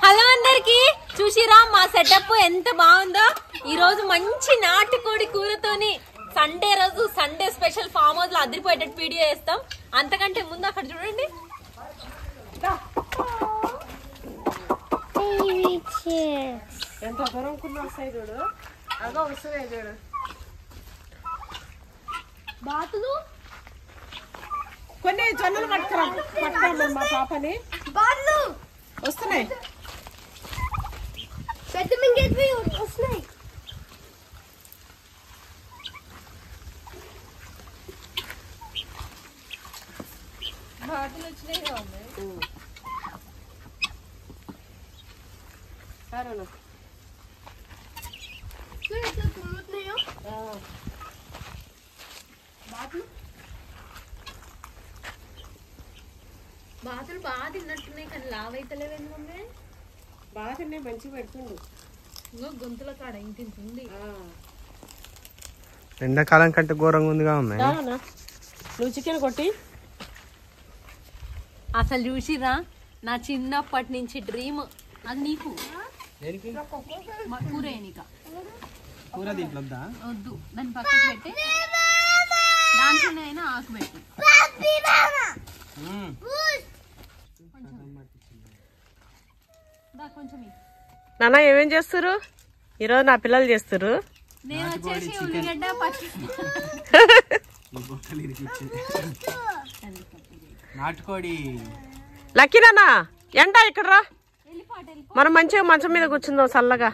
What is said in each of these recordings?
Hello అందరికి, చూసిరా మా సెటప్ ఎంత బాగుందో. ఈ రోజు మంచి నాటుకోడి కూరతోని సండే రోజు సండే స్పెషల్ ఫామ్ హౌస్ లో అదిరిపోయేటట్టు వీడియో చేస్తాం. అంతకంటే ముందు అక్కడ చూడండి, ఎంత దూరంకున్న వస్తాయి చూడు, అదో వస్తున్నాయి చూడు బాతులు. కొన్ని జొన్నలు పట్టుకురాము మా పాపని, వస్తున్నాయి పెద్ద మింగేవి వస్తున్నాయి. బాతులు వచ్చినాయి కదా బాతులు బాగా తిన్నట్టున్నాయి కానీ లావ్ అయితలేవేంది మమ్మీ? బాగా తిన్నాయి, మంచిగా పెడుతుండు. ఇంకో గొంతుల కాడ ఇంటింటుంది. ఎండాకాలం కంటే ఘోరంగా ఉందిగా అమ్మాయి. నువ్వు చికెన్ కొట్టి అసలు చూసిరా, నా చిన్నప్పటి నుంచి డ్రీమ్ అది. నీకు కూర నీక వద్దు, దాన్ని పక్కకు పెట్టి దాంట్లోనే అయినా ఆకు పెట్టి కొంచెం. నాన్న ఏమేం చేస్తారు ఈరోజు? నా పిల్లలు చేస్తారు. నేను వచ్చేసి ఉల్లిగడ్డ పచ్చి నాటుకోడి. లక్కీ నాన్న ఎండ ఇక్కడ రా, మనం మంచిగా మంచం మీద కూర్చుందాం చల్లగా.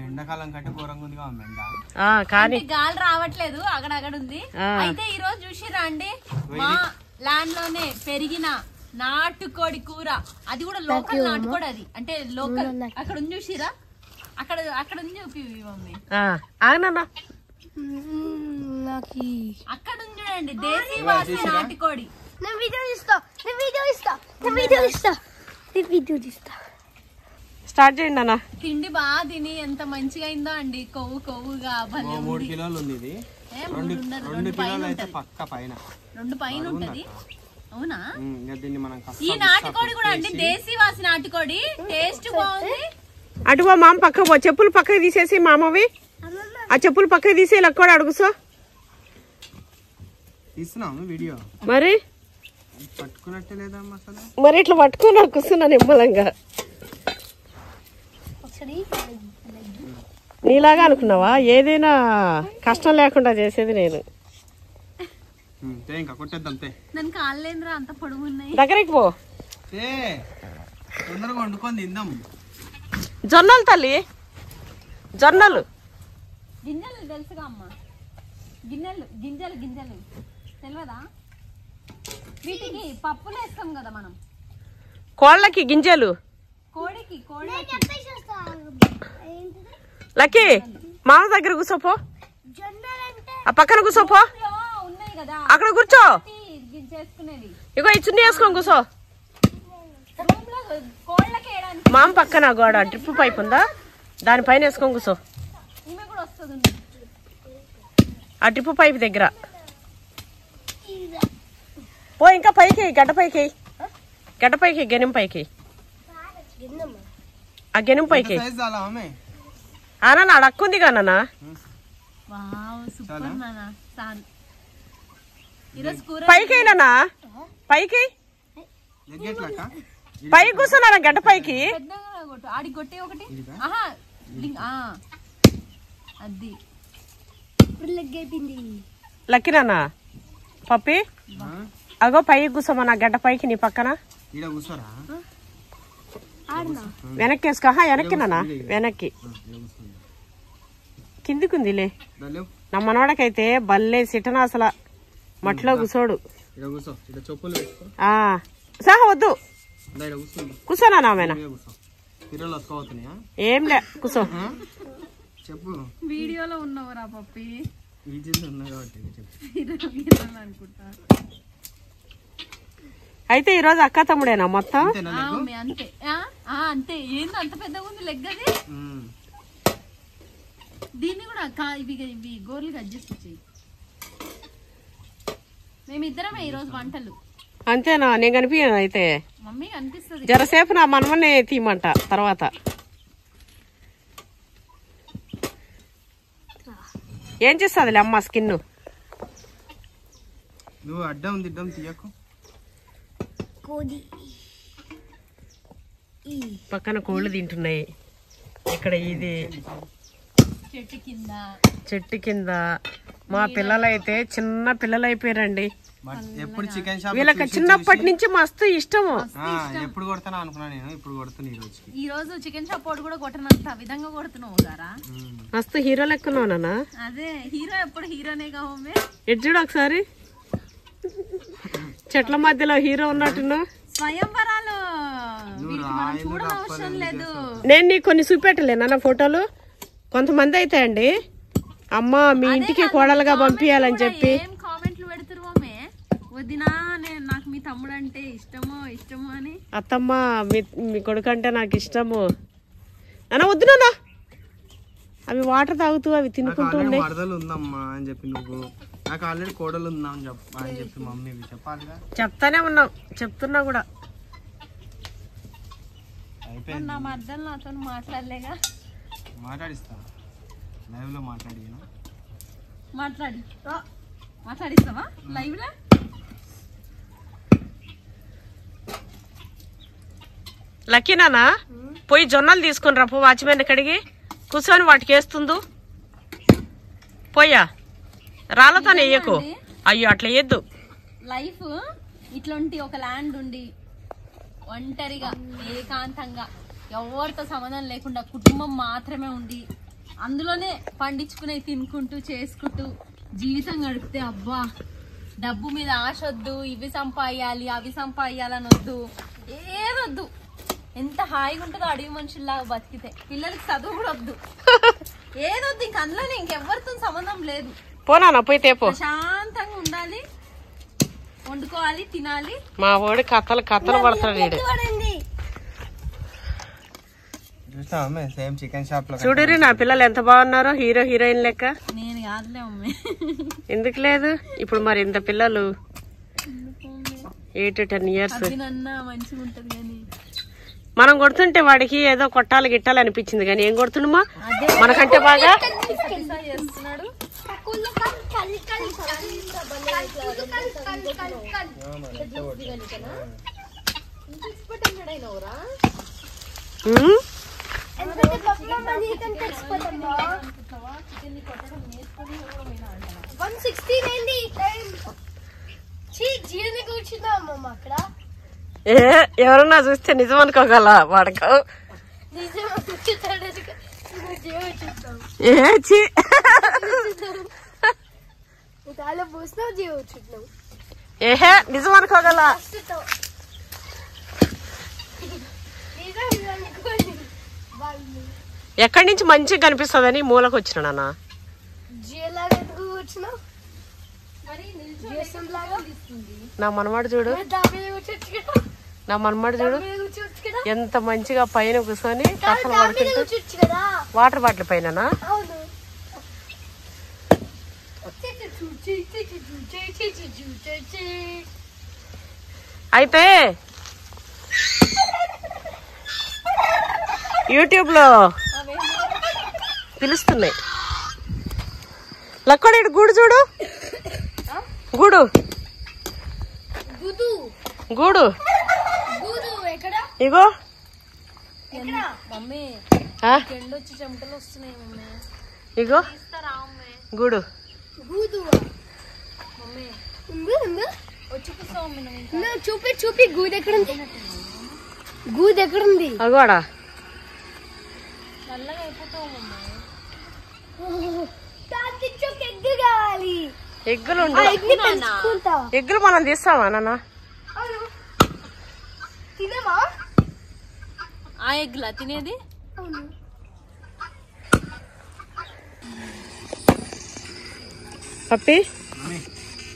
ఎండాకాలం కంటే ఘోరంగా ఉందిగా అమ్మాయి. కానీ గాలి రావట్లేదు, అక్కడ ఉంది. అయితే ఈ రోజు చూసిరా అండి, మా ల్యాండ్ లోనే పెరిగిన నాటుకోడి కూర. అది కూడా లోకల్ నాటుకోడి, అది అంటే లోకల్. అక్కడ ఉంది చూసిరా, అక్కడ ఉంది చూపి మమ్మీ. అక్కడ ఉంది చూడండి, దేశీ వాసి నాటుకోడి. స్టార్ట్ చేయండి అన్న. తిండి బాగా తిని ఎంత మంచిగా అయిందో అండి, కొవ్వుగా. 3 కిలోలు ఉంది ఇది. 2 కిలోలు అయితే పక్క పైన 2 పైన ఉంటది. అవునా? దీన్ని మనం ఈ నాటుకోడి కూడా అండి దేశీ వాసి నాటుకోడి, టేస్ట్ బాగుంది. అటు మామ పక్క పో, చెప్పులు పక్కకి తీసేసి మామవి ఆ చెప్పులు పక్కకి తీసి లెక్క అడుగుసో. తీస్తున్నాము వీడియో, మరి పట్టుకున్నట్టే లేదా అసలు? మరి ఇట్లా పట్టుకుని కూర్చున్నా నిమ్మలంగా. నీలాగా అనుకున్నావా? ఏదైనా కష్టం లేకుండా చేసేది నేను. ఇంకా కొట్టేద్దాం. దాని కాళ్ళేంద్రా అంత పొడుగు ఉన్నాయి. దగ్గరికి పో, తొందరగా వండుకొని తిందాం. జొన్నలు తల్లి, జొన్నలు గింజలు తెలుసుగా అమ్మ, గింజలు తెలియదా? వీటికి పప్పులు వేస్తాం కదా మనం. కోళ్ళకి గింజలు, కోడికి. లక్కీ మామ దగ్గర కూర్చోపో, ఆ పక్కన కూర్చోపో, ఉన్నాయి కదా అక్కడ కూర్చో. చేసుకునేది ఇగో ఈ చున్నీ వేసుకొని కూర్చో. కోళ్ళకి మామ పక్కన గోడ డ్రిప్ పైప్ ఉందా, దానిపైన వేసుకొని కూర్చో. ఈమె కూడా వస్తుంది ఆ డ్రిప్ పైప్ దగ్గర పో. ఇంకా పైకి గడ్డ పైకి, గెనం పైకి, ఆ గెనం పైకి. నాన్న అడక్కుంది కానా, పైకి అయినా పైకి పైకి కూర్చున్నారా గడ్డ పైకి. ఆడి కొట్టే ఒకటి అది లక్కీ నాన్న పప్పి అగో పైకి కూర్చోమన్నా గడ్డ పైకి నీ పక్కన. వెనక్కి వేసుకో, వెనక్కి నాన్న వెనక్కి. కిందికి ఉందిలే. నా మనవాడకైతే బల్లే సిటనా అసలు మట్లో కూర్చోడు. సహా వద్దు కూర్చోనా నామేనా, ఏం లే కూర్చో. చెప్పు, వీడియోలో ఉన్నవరా పప్పి అనుకుంటా. అయితే ఈ రోజు అక్క తమ్ముడేనా మొత్తం? అంతే అంతే. ఏంది అంత పెద్దగా ఉంది లెగ్? అది దీన్ని కూడా ఇవి గోర్లు అడ్జస్ట్ చేయి. మేమిద్దరమే ఈరోజు వంటలు. అంతేనా? నేను కనిపించాను అయితే. మమ్మీ కనిపిస్తుంది. జరసేపు నా మనమనే తీయమంట తర్వాత. ఏం చేస్తుందిలే అమ్మ స్కిన్. నువ్వు అడ్డం దిడ్డం తీయకు. పక్కన కోళ్ళు తింటున్నాయి. ఇక్కడ ఇది చెట్టు కింద మా పిల్లలైతే చిన్న పిల్లలు అయిపోయారండి. ఎప్పుడు చికెన్ షాప్ వీళ్ళకి చిన్నప్పటి నుంచి మస్తు ఇష్టము. ఎప్పుడు కొడతాను అనుకున్నా నేను, ఇప్పుడు కొడుతున్నా. ఈ రోజు చికెన్ షాప్ వాడు కూడా కొట్టనంత విధంగా కొడుతున్నావు గారా. మస్తు హీరో లెక్కున్నావు నాన్న. అదే హీరో ఎప్పుడు హీరోనే కావమే. ఎటు చూడు ఒకసారి, చెట్ల మధ్యలో హీరో ఉన్నట్టున్నావు. స్వయంవరాలు మనం చూడనవసరం లేదు. నేను నీకు కొన్ని చూపెట్టలే నాన్న ఫోటోలు. కొంతమంది అయితే అండి అమ్మ మీ ఇంటికి కోడలుగా పంపించాలని చెప్పి కామెంట్లు పెడుతురు. వదినా నాకు మీ తమ్ముడు అంటే ఇష్టమో అని. అత్తమ్మ మీ కొడుకు అంటే నాకు ఇష్టము అన్న. వద్దునా అవి వాటర్ తాగుతూ అవి తినుకుంటూ ఉండే. వరదలు ఉందమ్మా అని చెప్పి నువ్వు, నాకు ఆల్రెడీ కోడలు ఉందా అని చెప్పి మమ్మీ చెప్పాలిగా. చెప్తానే ఉన్నాం, చెప్తున్నా కూడా. నా మధ్యలో నాతో మాట్లాడలేగా. మాట్లాడిస్తా లైవ్ లో మాట్లాడిస్తావా లైవ్ లో? లక్కీ నాన్న పోయి జొన్నలు తీసుకుని రా. పో వాచ్మెన్ కడిగి కూర్చొని వాటికి వేస్తుందో. పోయా రాళ్ళతోనే వేయకు. అయ్యో అట్లా వేయద్దు. లైఫ్ ఇట్లాంటి ఒక ల్యాండ్ ఉండి ఒంటరిగా ఏకాంతంగా ఎవరితో సంబంధం లేకుండా కుటుంబం మాత్రమే ఉండి అందులోనే పండించుకునే తినుకుంటూ చేసుకుంటూ జీవితం గడిపితే అబ్బా డబ్బు మీద ఆశ వద్దు, ఇవి సంపాయాలి అవి సంపాయాలని వద్దు, ఏదొద్దు. ఎంత హాయిగా ఉంటుందో అడవి మనుషుల్లాగా బతికితే. పిల్లలకి చదువు కూడా వద్దు, ఏదొద్దు. ఇంక అందులోనే ఇంకెవరితో సంబంధం లేదు. పోనా పోయితే ప్రశాంతంగా ఉండాలి, వండుకోవాలి, తినాలి. మా వాడు కథలు పడతాడు. సేమ్ చికెన్ షాప్ లో చూడరి నా పిల్లలు ఎంత బాగున్నారో, హీరో హీరోయిన్ లెక్క. నేను కాదులే మమ్మీ. ఎందుకు లేదు? ఇప్పుడు మరి ఇంత పిల్లలు 8 to 10 years మంచిగా ఉంటది కానీ మనం కొడుతుంటే వాడికి ఏదో కొట్టాలి గిట్టాలి అనిపించింది. కానీ ఏం కొడుతుండమ్మా మనకంటే బాగా. చేస్తున్నాడు. ఎవరన్నా చూస్తే నిజం అనుకోగల వాడకు. ఏహే నిజం అనుకోగల. ఎక్కడి నుంచి మంచిగా కనిపిస్తుందని మూలకు వచ్చిన నాన్న. నా మనమాడు చూడు, నా మనమాడు చూడు ఎంత మంచిగా పైన కూర్చొని కథలు పడుకుంటూ. వాటర్ బాటిల్ పైన అయితే యూట్యూబ్ లో పిలుస్తున్నాయి. లక్కడి గూడు చూడు, గూడు గూడు ఇగో మమ్మీ. ఎండొచ్చి చెమటలు వస్తున్నాయి మమ్మీ. ఇగో గూడు వచ్చి కూర్చోం. చూపి గూడు ఎక్కడుంది? గూడు ఎక్కడుంది? అగోడా నల్లగా అయిపోతావు మమ్మీ. ఎగ్గు కావాలి. ఎగ్గులు ఎగ్గులు మనం తీస్తామా నాన్న? తినమా? ఆ ఎగ్గులా తినేది? పప్పి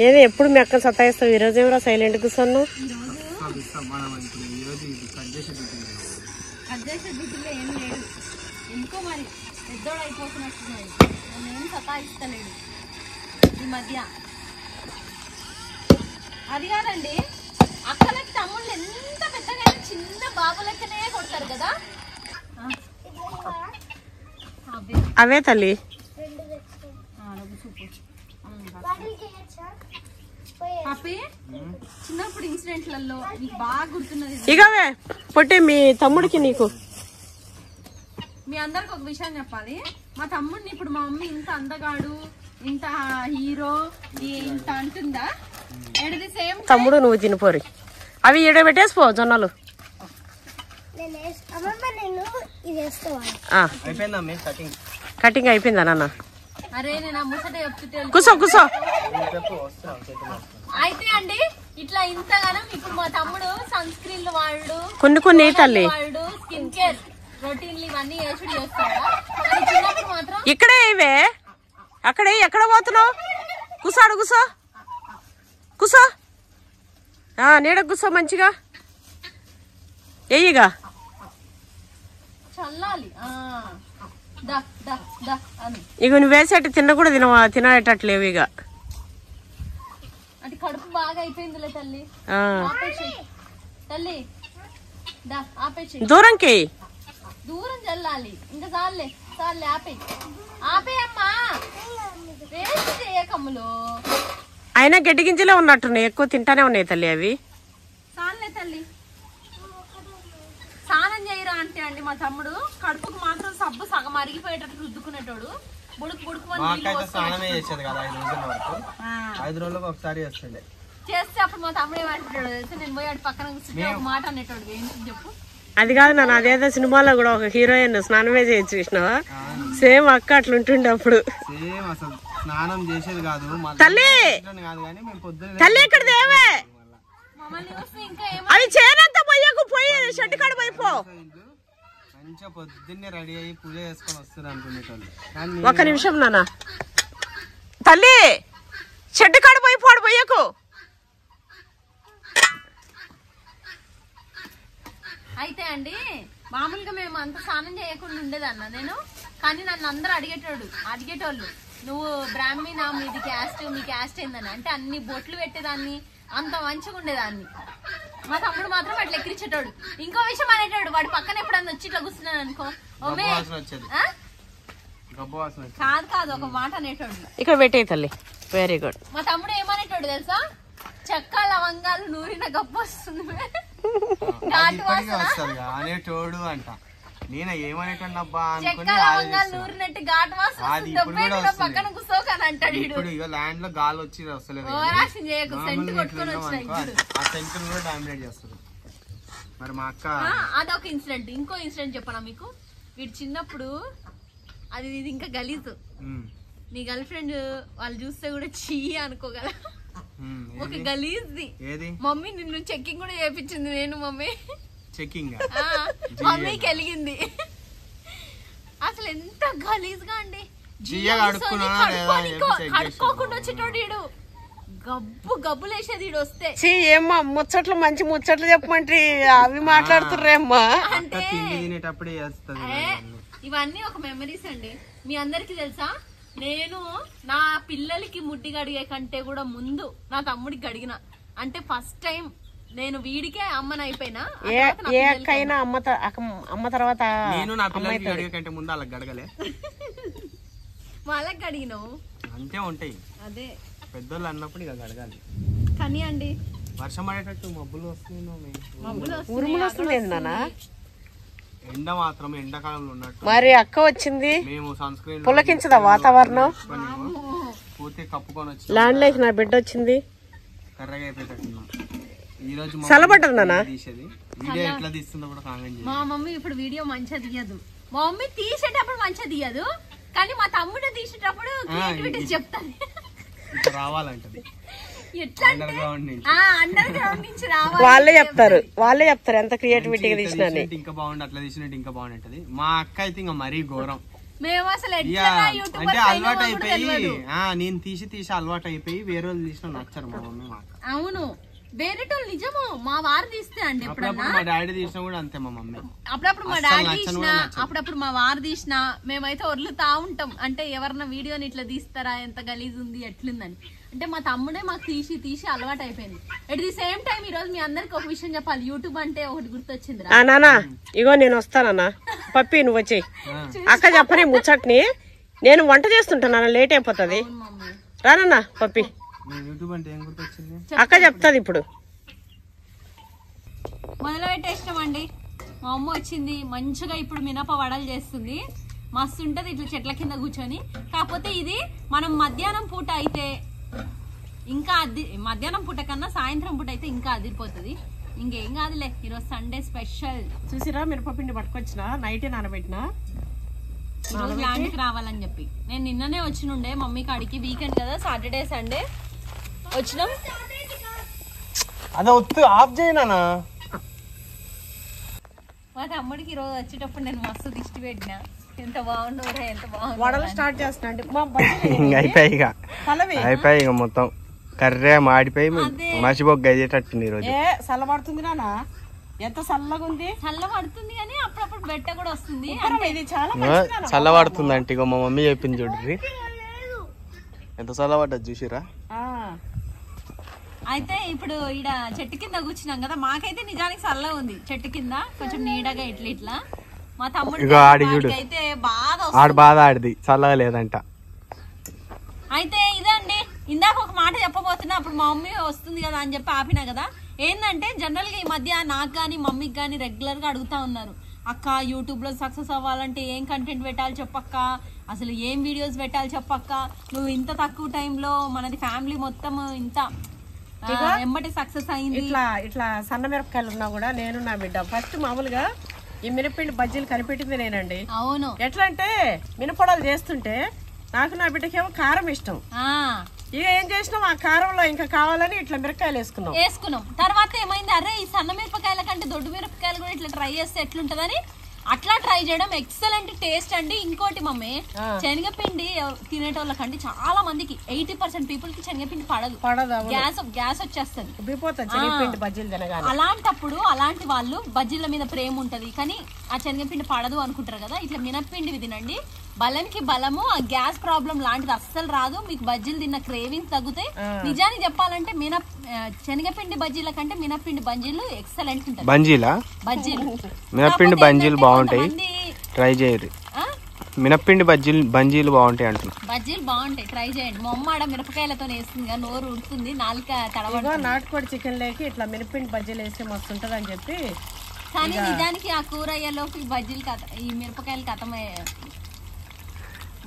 ఏదో ఎప్పుడు మీ అక్కలు సతాయిస్తావు. ఈరోజు ఏమరా సైలెంట్ కూర్చున్నావు? ఎందుకో మరి పెద్దోడు అయిపోతున్నట్టున్నాడు, నేను సతాయిస్తలేడు ఈ మధ్య. అది కాదండి, అక్కలకి తమ్ముళ్ళు ఎంత పెద్దగా చిన్న బాబు లెక్కనే కొడతారు కదా. అవే తల్లి. చిన్నప్పుడు ఇన్సిడెంట్లలో మీకు బాగా గుర్తున్నది ఇకవే పొట్టి మీ తమ్ముడికి నీకు. మీ అందరికి ఒక విషయం చెప్పాలి, మా తమ్ముడిని ఇప్పుడు మా మమ్మీ ఇంత అందగాడు, ఇంత హీరో, ఇంత అంటుందా, ఎట్ ది సేమ్ తమ్ముడు నువ్వు తినిపోరి. అవి ఈడ పెట్టేసిపో జొన్నలు. కటింగ్ అయిపోయిందా నాన్న? అరే నేను ఆ ముసట చెప్తుంటే కూసో కూసో. అయితే అండి ఇట్లా ఇంతగానం ఇప్పుడు మా తమ్ముడు సన్ స్క్రీన్ వాడు, కొన్ని తల్లి వాడు స్కిన్ కేర్ రొటీన్లు ఇవన్నీ చేస్తాడా. చిన్నప్పుడు మాత్రం ఇక్కడే ఇవే, అక్కడే ఎక్కడ పోతున్నావు? కూసాడు కూసో కూసో, నీడ కూసో మంచిగా ఎయ్యిగా. చల్లాలి ఇక నువ్వు వేసేట తిన్న కూడా తినేటట్లేవు ఇక. అంటే కడుపు బాగా అయిపోయిందిలే తల్లి. తల్లి ఆపేసి దూరంకి దూరం చల్లాలి. ఇంకా చాలే చాలే ఆపే అమ్మా, వేస్ట్ చేయకమ్ములు. అయినా గడ్డి గింజలే ఉన్నట్టున్నాయి, ఎక్కువ తింటానే ఉన్నాయి తల్లి అవి. చాలే తల్లి, స్నానం చేయరా అంటే అండి మా తమ్ముడు కడుపుకు మాత్రం సబ్బు సగం అరిగిపోయేటట్టు రుద్దుకునేటోడు. చేస్తే అప్పుడు మా తమ్ముడు ఏమంటాడు తెలిసి, నేను పోయి పక్కన కూర్చుంటే ఒక మాట అనేటోడు. ఏంటి చెప్పు? అది కాదు నాన్న, అదేదో సినిమాలో కూడా ఒక హీరోయిన్ స్నానమే చేయొచ్చు చూసినావా? సేమ్ అక్క అట్లుంటుండే అప్పుడు. స్నానం చేసేది కాదు తల్లి, తల్లి ఇక్కడ దేవే అవి చేనంతా పోయకు, పోయి షెడ్ కాడ పోయిపో. మంచిగా పొద్దున్నే రెడీ అయ్యి పూజ చేసుకొని వస్తుంది అనుకునేటోళ్ళు. ఒక్క నిమిషం నాన్న, తల్లి షెడ్ కాడ పోయిపోడు పోయకు. అయితే అండి మామూలుగా మేము అంత స్నానం చేయకుండా ఉండేదన్న నేను, కానీ నన్ను అందరూ అడిగేటోళ్ళు నువ్వు బ్రాహ్మణ, మీది క్యాస్ట్, మీ క్యాస్ట్ ఏందని. అంటే అన్ని బొట్లు పెట్టేదాన్ని, అంత మంచిగా ఉండేదాన్ని. మా తమ్ముడు మాత్రం అట్లా ఎక్కిరించేటోడు. ఇంకో విషయం అనేటాడు, వాడి పక్కన ఎప్పుడన్నా వచ్చి ఇట్లా కూర్చున్నాను అనుకో, కాదు కాదు ఒక మాట అనేటోడు. ఇక్కడ పెట్టే తల్లి. Very good. మా తమ్ముడు ఏమనేటోడు తెలుసా, చెక్క లవంగాలు నూరిన గప్పు వస్తుంది అనేటోడు అంట. నేను ఏమనేటోడు అబ్బా చెక్క లవంగాలు నూరినట్టు ఘాటు వాసన పక్కన కూర్చోకని అంటాడు. ఇప్పుడు ఇక ల్యాండ్ లో గాలి వచ్చి వస్తలేదు, మరి మా అక్క అదొక ఇన్సిడెంట్. ఇంకో ఇన్సిడెంట్ చెప్పనా మీకు? వీడు చిన్నప్పుడు అది ఇది ఇంకా గలీజు, నీ గర్ల్ ఫ్రెండ్ వాళ్ళు చూస్తే కూడా చీ అనుకోగల ఒక గలీజ్ది. మమ్మీ నిన్ను చెక్కింగ్ కూడా చేయించింది నేను. మమ్మీ చెక్కింగ్ మమ్మీకి వెలిగింది. అసలు ఎంత గలీజ్ గా అండి, కడుక్కోకుండా వచ్చేటోడు ఈడు, గబ్బు గబ్బులు వేసేది ఈడు వస్తే. ఏమ్మా ముచ్చట్లు మంచి ముచ్చట్లు చెప్పమంటే అవి మాట్లాడుతుర్రేమ్మా. అంటే ఇవన్నీ ఒక మెమరీస్ అండి. మీ అందరికి తెలుసా, నేను నా పిల్లలకి ముడ్డి గడిగే కంటే కూడా ముందు నా తమ్ముడికి గడిగిన. అంటే ఫస్ట్ టైం నేను వీడికే అమ్మని అయిపోయినా. ఏ అక్కైనా అమ్మ తర్వాత నేను నా పిల్లలకి గడిగే కంటే ముందు వాళ్ళకి గడగలే, వాళ్ళకి గడిగినావు అంతే ఉంటాయి. అదే పెద్దోళ్ళు అన్నప్పుడు ఇక గడగాలి. కానీ అండి వర్షం పడేటట్టు మబ్బులు వస్తున్నాయి, ఉరుములు వస్తున్నాయి నాన్న. ఎండ మాత్రం ఎండాకాలంలో ఉన్నట్టు. మరి అక్క వచ్చింది, మేము సన్ స్క్రీన్ పులకించదా వాతావరణం? పూర్తి కప్పుకొని వచ్చి ల్యాండ్ లైక్ నా బిడ్డ వచ్చింది, కర్రగా అయిపోయేటట్టున్నాం. ఈ రోజు చల్లబడ్డది నాన్న. వీడియో ఎట్లా తీస్తుందో కూడా కామెంట్ చేయండి. మా మమ్మీ ఇప్పుడు వీడియో మంచిగా తీయదు. మా మమ్మీ తీసేటప్పుడు మంచిగా తీయదు, కానీ మా తమ్ముడు తీసేటప్పుడు క్రియేటివిటీ చెప్తాను. రావాలంటది వాళ్ళే చెప్తారు ఎంత క్రియేటివిటీగా తీసినా ఇంకా బాగుంది, అట్లా తీసినట్టు ఇంకా బాగుంటది. మా అక్క అయితే ఇంకా మరీ ఘోరం. మేము అసలు అంటే అలవాటు అయిపోయి నేను తీసి అలవాటు అయిపోయి వేరే వాళ్ళు తీసిన నచ్చరు మా మమ్మీ మాట. అవును వేరేటోళ్ళు నిజము మా వారు తీస్తే అండి ఎప్పుడన్నా మా డాడీ తీసినా కూడా అంతే మా మమ్మీ. అప్పుడప్పుడు మా డాడీ తీసిన అప్పుడప్పుడు మా వారు తీసిన మేమైతే వదులుతా ఉంటాం. అంటే ఎవరన్నా వీడియోని ఇట్లా తీస్తారా, ఎంత గలీజ్ ఉంది ఎట్లుందని. అంటే మా తమ్ముడే మాకు తీసి తీసి అలవాటు అయిపోయింది. ఎట్ ది సేమ్ టైం ఈ రోజు మీ అందరికి ఒక విషయం చెప్పాలి. యూట్యూబ్ అంటే ఒకటి గుర్తొచ్చింది. నానా ఇగో నేను వస్తానన్నా. పప్పి నువ్వు వచ్చి అక్క చెప్పని ముచ్చట్ని. నేను వంట చేస్తుంటాను, లేట్ అయిపోతుంది. రానన్నా పప్పి, అక్క చెప్తాది ఇప్పుడు. మొదలు పెట్టేసినామండి. మా అమ్మ వచ్చింది మంచిగా ఇప్పుడు మినప వడలు చేస్తుంది. మస్తు ఉంటది ఇట్లా చెట్ల కింద కూర్చొని. కాకపోతే ఇది మనం మధ్యాహ్నం పూట అయితే ఇంకా మధ్యాహ్నం పూట కన్నా సాయంత్రం పూట అయితే ఇంకా అదిరిపోతుంది. ఇంకేం కాదులే, ఈరోజు సండే స్పెషల్. చూసిరా మిరపపిండి పట్టుకొచ్చిన, నైటే నానబెట్టిన ఈరోజు ల్యాండ్కి రావాలని చెప్పి. నేను నిన్ననే వచ్చినుండే మమ్మీ కాడికి. వీకెండ్ కదా, సాటర్డే సండే వచ్చినాం. అదే ఆఫ్ చేయనా. మా తమ్ముడికి ఈరోజు వచ్చేటప్పుడు నేను మస్తు దిష్టి పెట్టినా. ఎంత బాగుండవురా, ఎంత బాగుంది. వడలు స్టార్ట్ చేస్తున్నా. అయిపోయి ఇక మొత్తం కర్రే మాడిపోయి మసిబొగ్గ అయ్యేటట్టుంది ఈరోజు. చల్లబడుతుంది నానా, ఎంత చల్లగా ఉంది. చల్ల పడుతుంది కానీ అప్పుడప్పుడు బెట్ట కూడా వస్తుంది. ఇది చాలా చల్లబడుతుంది అంటే ఇక మా మమ్మీ చెప్పింది చూడ్రి, ఎంత చల్లబడ్డది చూసిరా. అయితే ఇప్పుడు ఈడ చెట్టు కింద కూర్చున్నాం కదా, మాకైతే నిజానికి చల్లగా ఉంది. చెట్టు కింద కొంచెం నీడగా ఇట్లా ఇట్లా. మా తమ్ముడు అయితే బాధ ఆడిది చల్లగా లేదంట. అయితే ఇదండి, ఇందాక ఒక మాట చెప్పబోతున్నా, అప్పుడు మా మమ్మీ వస్తుంది కదా అని చెప్పి ఆపినా కదా. ఏంటంటే జనరల్ గా ఈ మధ్య నాకు గానీ మమ్మీకి గానీ రెగ్యులర్ గా అడుగుతా ఉన్నారు, అక్క యూట్యూబ్ లో సక్సెస్ అవ్వాలంటే ఏం కంటెంట్ పెట్టాలి చెప్పక్క, అసలు ఏం వీడియోస్ పెట్టాలి చెప్పక్క, నువ్వు ఇంత తక్కువ టైంలో మనది ఫ్యామిలీ మొత్తం ఇంత ఎమ్మటి సక్సెస్ అయింది. ఇట్లా సన్న మిరపకాయలు ఉన్నా కూడా నేను నా బిడ్డ ఫస్ట్ మామూలుగా ఈ మినపిండి బజ్జీలు కనిపెట్టింది నేనండి. అవును, ఎట్లా అంటే మినపొడలు చేస్తుంటే నాకు నా బిడ్డకేమో కారం ఇష్టం. ఇక ఏం చేసినాం, ఆ కారంలో ఇంకా కావాలని ఇట్లా మిరపకాయలు వేసుకున్నాం. తర్వాత ఏమైంది, అరే ఈ సన్న మిరపకాయల కంటే దొడ్డు మిరపకాయలు కూడా ఇట్లా ట్రై చేస్తే ఎట్లుంటదని అట్లా ట్రై చేయడం. ఎక్సలెంట్ టేస్ట్ అండి. ఇంకోటి మమ్మీ, శనగపిండి తినేటోళ్ళకంటే చాలా మందికి 80% పీపుల్ కి శనగపిండి పడదు. గ్యాస్ వచ్చేస్తుంది. అలాంటప్పుడు అలాంటి వాళ్ళు బజ్జీల మీద ప్రేమ ఉంటది కానీ ఆ శనగపిండి పడదు అనుకుంటారు కదా, ఇట్లా మినప్పిండి తినండి. బలంకి బలము, ఆ గ్యాస్ ప్రాబ్లం లాంటిది అస్సలు రాదు. మీకు బజ్జీలు తిన్న క్రేవింగ్స్ తగ్గుతాయి. నిజానికి చెప్పాలంటే శనగపిండి బజ్జీల కంటే మినప్పిండి బజ్జీలు ఎక్సలెంట్ ఉంటాయి. మినప్పిండి బజ్జీలు బాగుంటాయి, ట్రై చేయరు. మినప్పిండి బజ్జీలు బాగుంటాయి అంటున్నా. బజ్జీలు బాగుంటాయి, ట్రై చేయండి. మా అమ్మ ఆడ మిరపకాయలతో వేస్తుంది, నోరు ఉడుతుంది, నాలుక తడవ. నాటుకోడి చికెన్ లేకి ఇట్లా మినప్పిండి బజ్జీలు వేస్తే మస్తు ఉంటది అని చెప్పి. కానీ నిజానికి ఆ కూర అయ్యేలోకి బజ్జీలు ఈ మిరపకాయలు కథమయ్యాయి,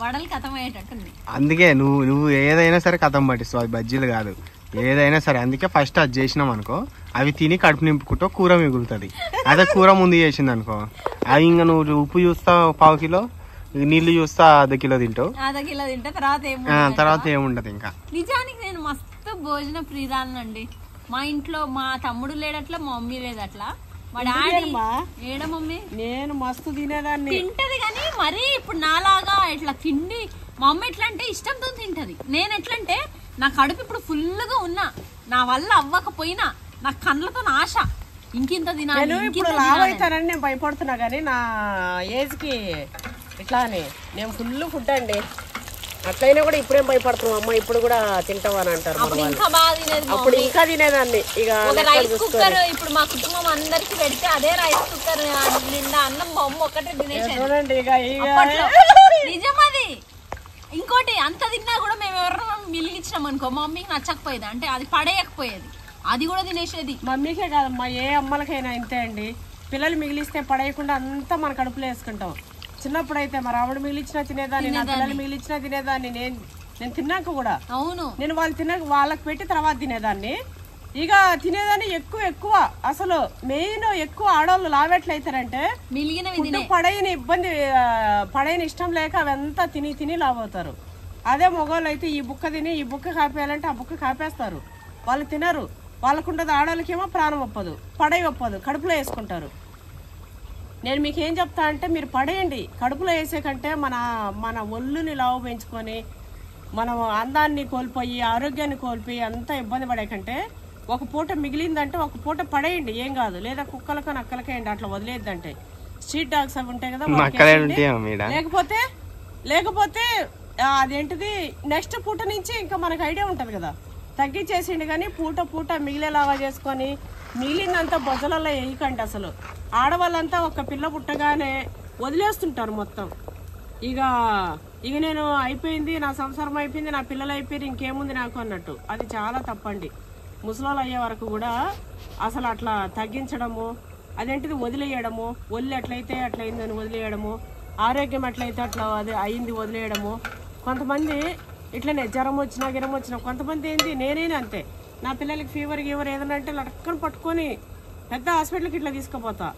వడలు కథమయ్యేటట్టుంది. అందుకే నువ్వు ఏదైనా సరే కథం పట్టిస్తావు, అది బజ్జీలు కాదు ఏదైనా సరే. అందుకే ఫస్ట్ అది చేసినాం అనుకో, అవి తిని కడుపు నింపుకుంటూ కూర మిగులుతుంది. అదే కూర ముందు చేసింది అనుకో, అవి ఇంకా నువ్వు ఉప్పు చూస్తావు 1/2 కిలో, నీళ్లు చూస్తా అర్ధ కిలో తింటావు, తర్వాత ఏముండదు ఇంకా. నిజానికి నేను మస్తు భోజన ప్రియురాలనండి. మా ఇంట్లో మా తమ్ముడు లేడట్లా, మా మమ్మీ లేదట్లా. మా డాడీ ఏడ మమ్మీ నేను మస్తు తినేదాన్ని, తింటది కానీ మరి ఇప్పుడు నాలాగా ఇట్లా తిండి. మా అమ్మ ఎట్లా అంటే ఇష్టంతో తింటది, నేను ఎట్లంటే నా కడుపు ఇప్పుడు ఫుల్గా ఉన్నా, నా వల్ల అవ్వకపోయినా నా కళ్ళతో ఆశ ఇంకింత తినాలి. ఇప్పుడు లావ్ అవుతానని నేను భయపడుతున్నా కానీ నా ఏజ్ కి ఇట్లానే నేను ఫుల్ ఫుడ్ అండి. అట్లయినా కూడా ఇప్పుడేం భయపడుతున్నాం అమ్మ, ఇప్పుడు కూడా తింటావు అని అంటారు. అప్పుడు ఇంకా తినేదాన్ని. ఇక రైస్ కుక్కర్ ఇప్పుడు మా కుటుంబం అందరికి పెడితే అదే రైస్ కుక్కర్ నిండా అన్నం మా అమ్మ ఒక్కటే తినేసేది. నిజం అది. ఇంకోటి అంత తిన్నా కూడా మేము ఎవరైనా మిలిగించినాం అనుకో, మా మమ్మీకి నచ్చకపోయేది, అంటే అది పడేయకపోయేది, అది కూడా తినేసేది. మమ్మీకే కాదమ్మా, ఏ అమ్మలకైనా ఇంతే అండి. పిల్లలు మిగిలిస్తే పడేయకుండా అంతా మన కడుపులో వేసుకుంటాం. చిన్నప్పుడు అయితే మరి ఆవిడ మిగిలిచ్చినా తినేదాన్ని, నా పిల్లలు మిగిలిచ్చినా తినేదాన్ని. నేను తిన్నాక కూడా నేను వాళ్ళు తిన్నాక వాళ్ళకి పెట్టి తర్వాత తినేదాన్ని. ఇక తినేదాన్ని ఎక్కువ. అసలు మెయిన్ ఎక్కువ ఆడవాళ్ళు లావెట్లయితారంటే పడైన ఇబ్బంది, పడైన ఇష్టం లేక అవంతా తిని లావవుతారు. అదే మగవాళ్ళు అయితే ఈ బుక్క తిని ఈ బుక్క కాపేయాలంటే ఆ బుక్క కాపేస్తారు. వాళ్ళు తినరు. వాళ్ళకుండదు. ఆడవాళ్ళకేమో ప్రాణం ఒప్పదు, ఒప్పదు, కడుపులో వేసుకుంటారు. నేను మీకు ఏం చెప్తా అంటే మీరు పడేయండి. కడుపులో వేసే కంటే మన ఒళ్ళుని లావు పెంచుకొని మనం అందాన్ని కోల్పోయి ఆరోగ్యాన్ని కోల్పోయి అంతా ఇబ్బంది పడే కంటే ఒక పూట మిగిలిందంటే ఒక పూట పడేయండి, ఏం కాదు. లేదా కుక్కలకో నక్కలకేయండి, అట్లా వదిలేద్దంటే. స్ట్రీట్ డాగ్స్ అవి ఉంటాయి కదా, లేకపోతే అదేంటిది నెక్స్ట్ పూట నుంచి ఇంకా మనకు ఐడియా ఉంటది కదా, తగ్గించేసిండు. కానీ పూట మిగిలేలాగా చేసుకొని మిగిలిందంతా బొజ్జలలో వేయకండి. అసలు ఆడవాళ్ళంతా ఒక పిల్ల పుట్టగానే వదిలేస్తుంటారు మొత్తం. ఇక నేను అయిపోయింది, నా సంసారం అయిపోయింది, నా పిల్లలు అయిపోయింది, ఇంకేముంది నాకు అన్నట్టు. అది చాలా తప్పండి. ముసలాళ్ళు అయ్యే వరకు కూడా అసలు అట్లా తగ్గించడము, అదేంటిది వదిలేయడము, ఒళ్ళు ఎట్లయితే అట్లయిందని వదిలేయడము, ఆరోగ్యం ఎట్లయితే అట్లా అది అయింది వదిలేయడము. కొంతమంది ఇట్లనే జ్వరం వచ్చినా గిరం వచ్చినా, కొంతమంది ఏంది నేనైనా అంతే, నా పిల్లలకి ఫీవర్ ఏదైనా అంటే లటక్కని పట్టుకొని పెద్ద హాస్పిటల్కి ఇట్లా తీసుకుపోతా.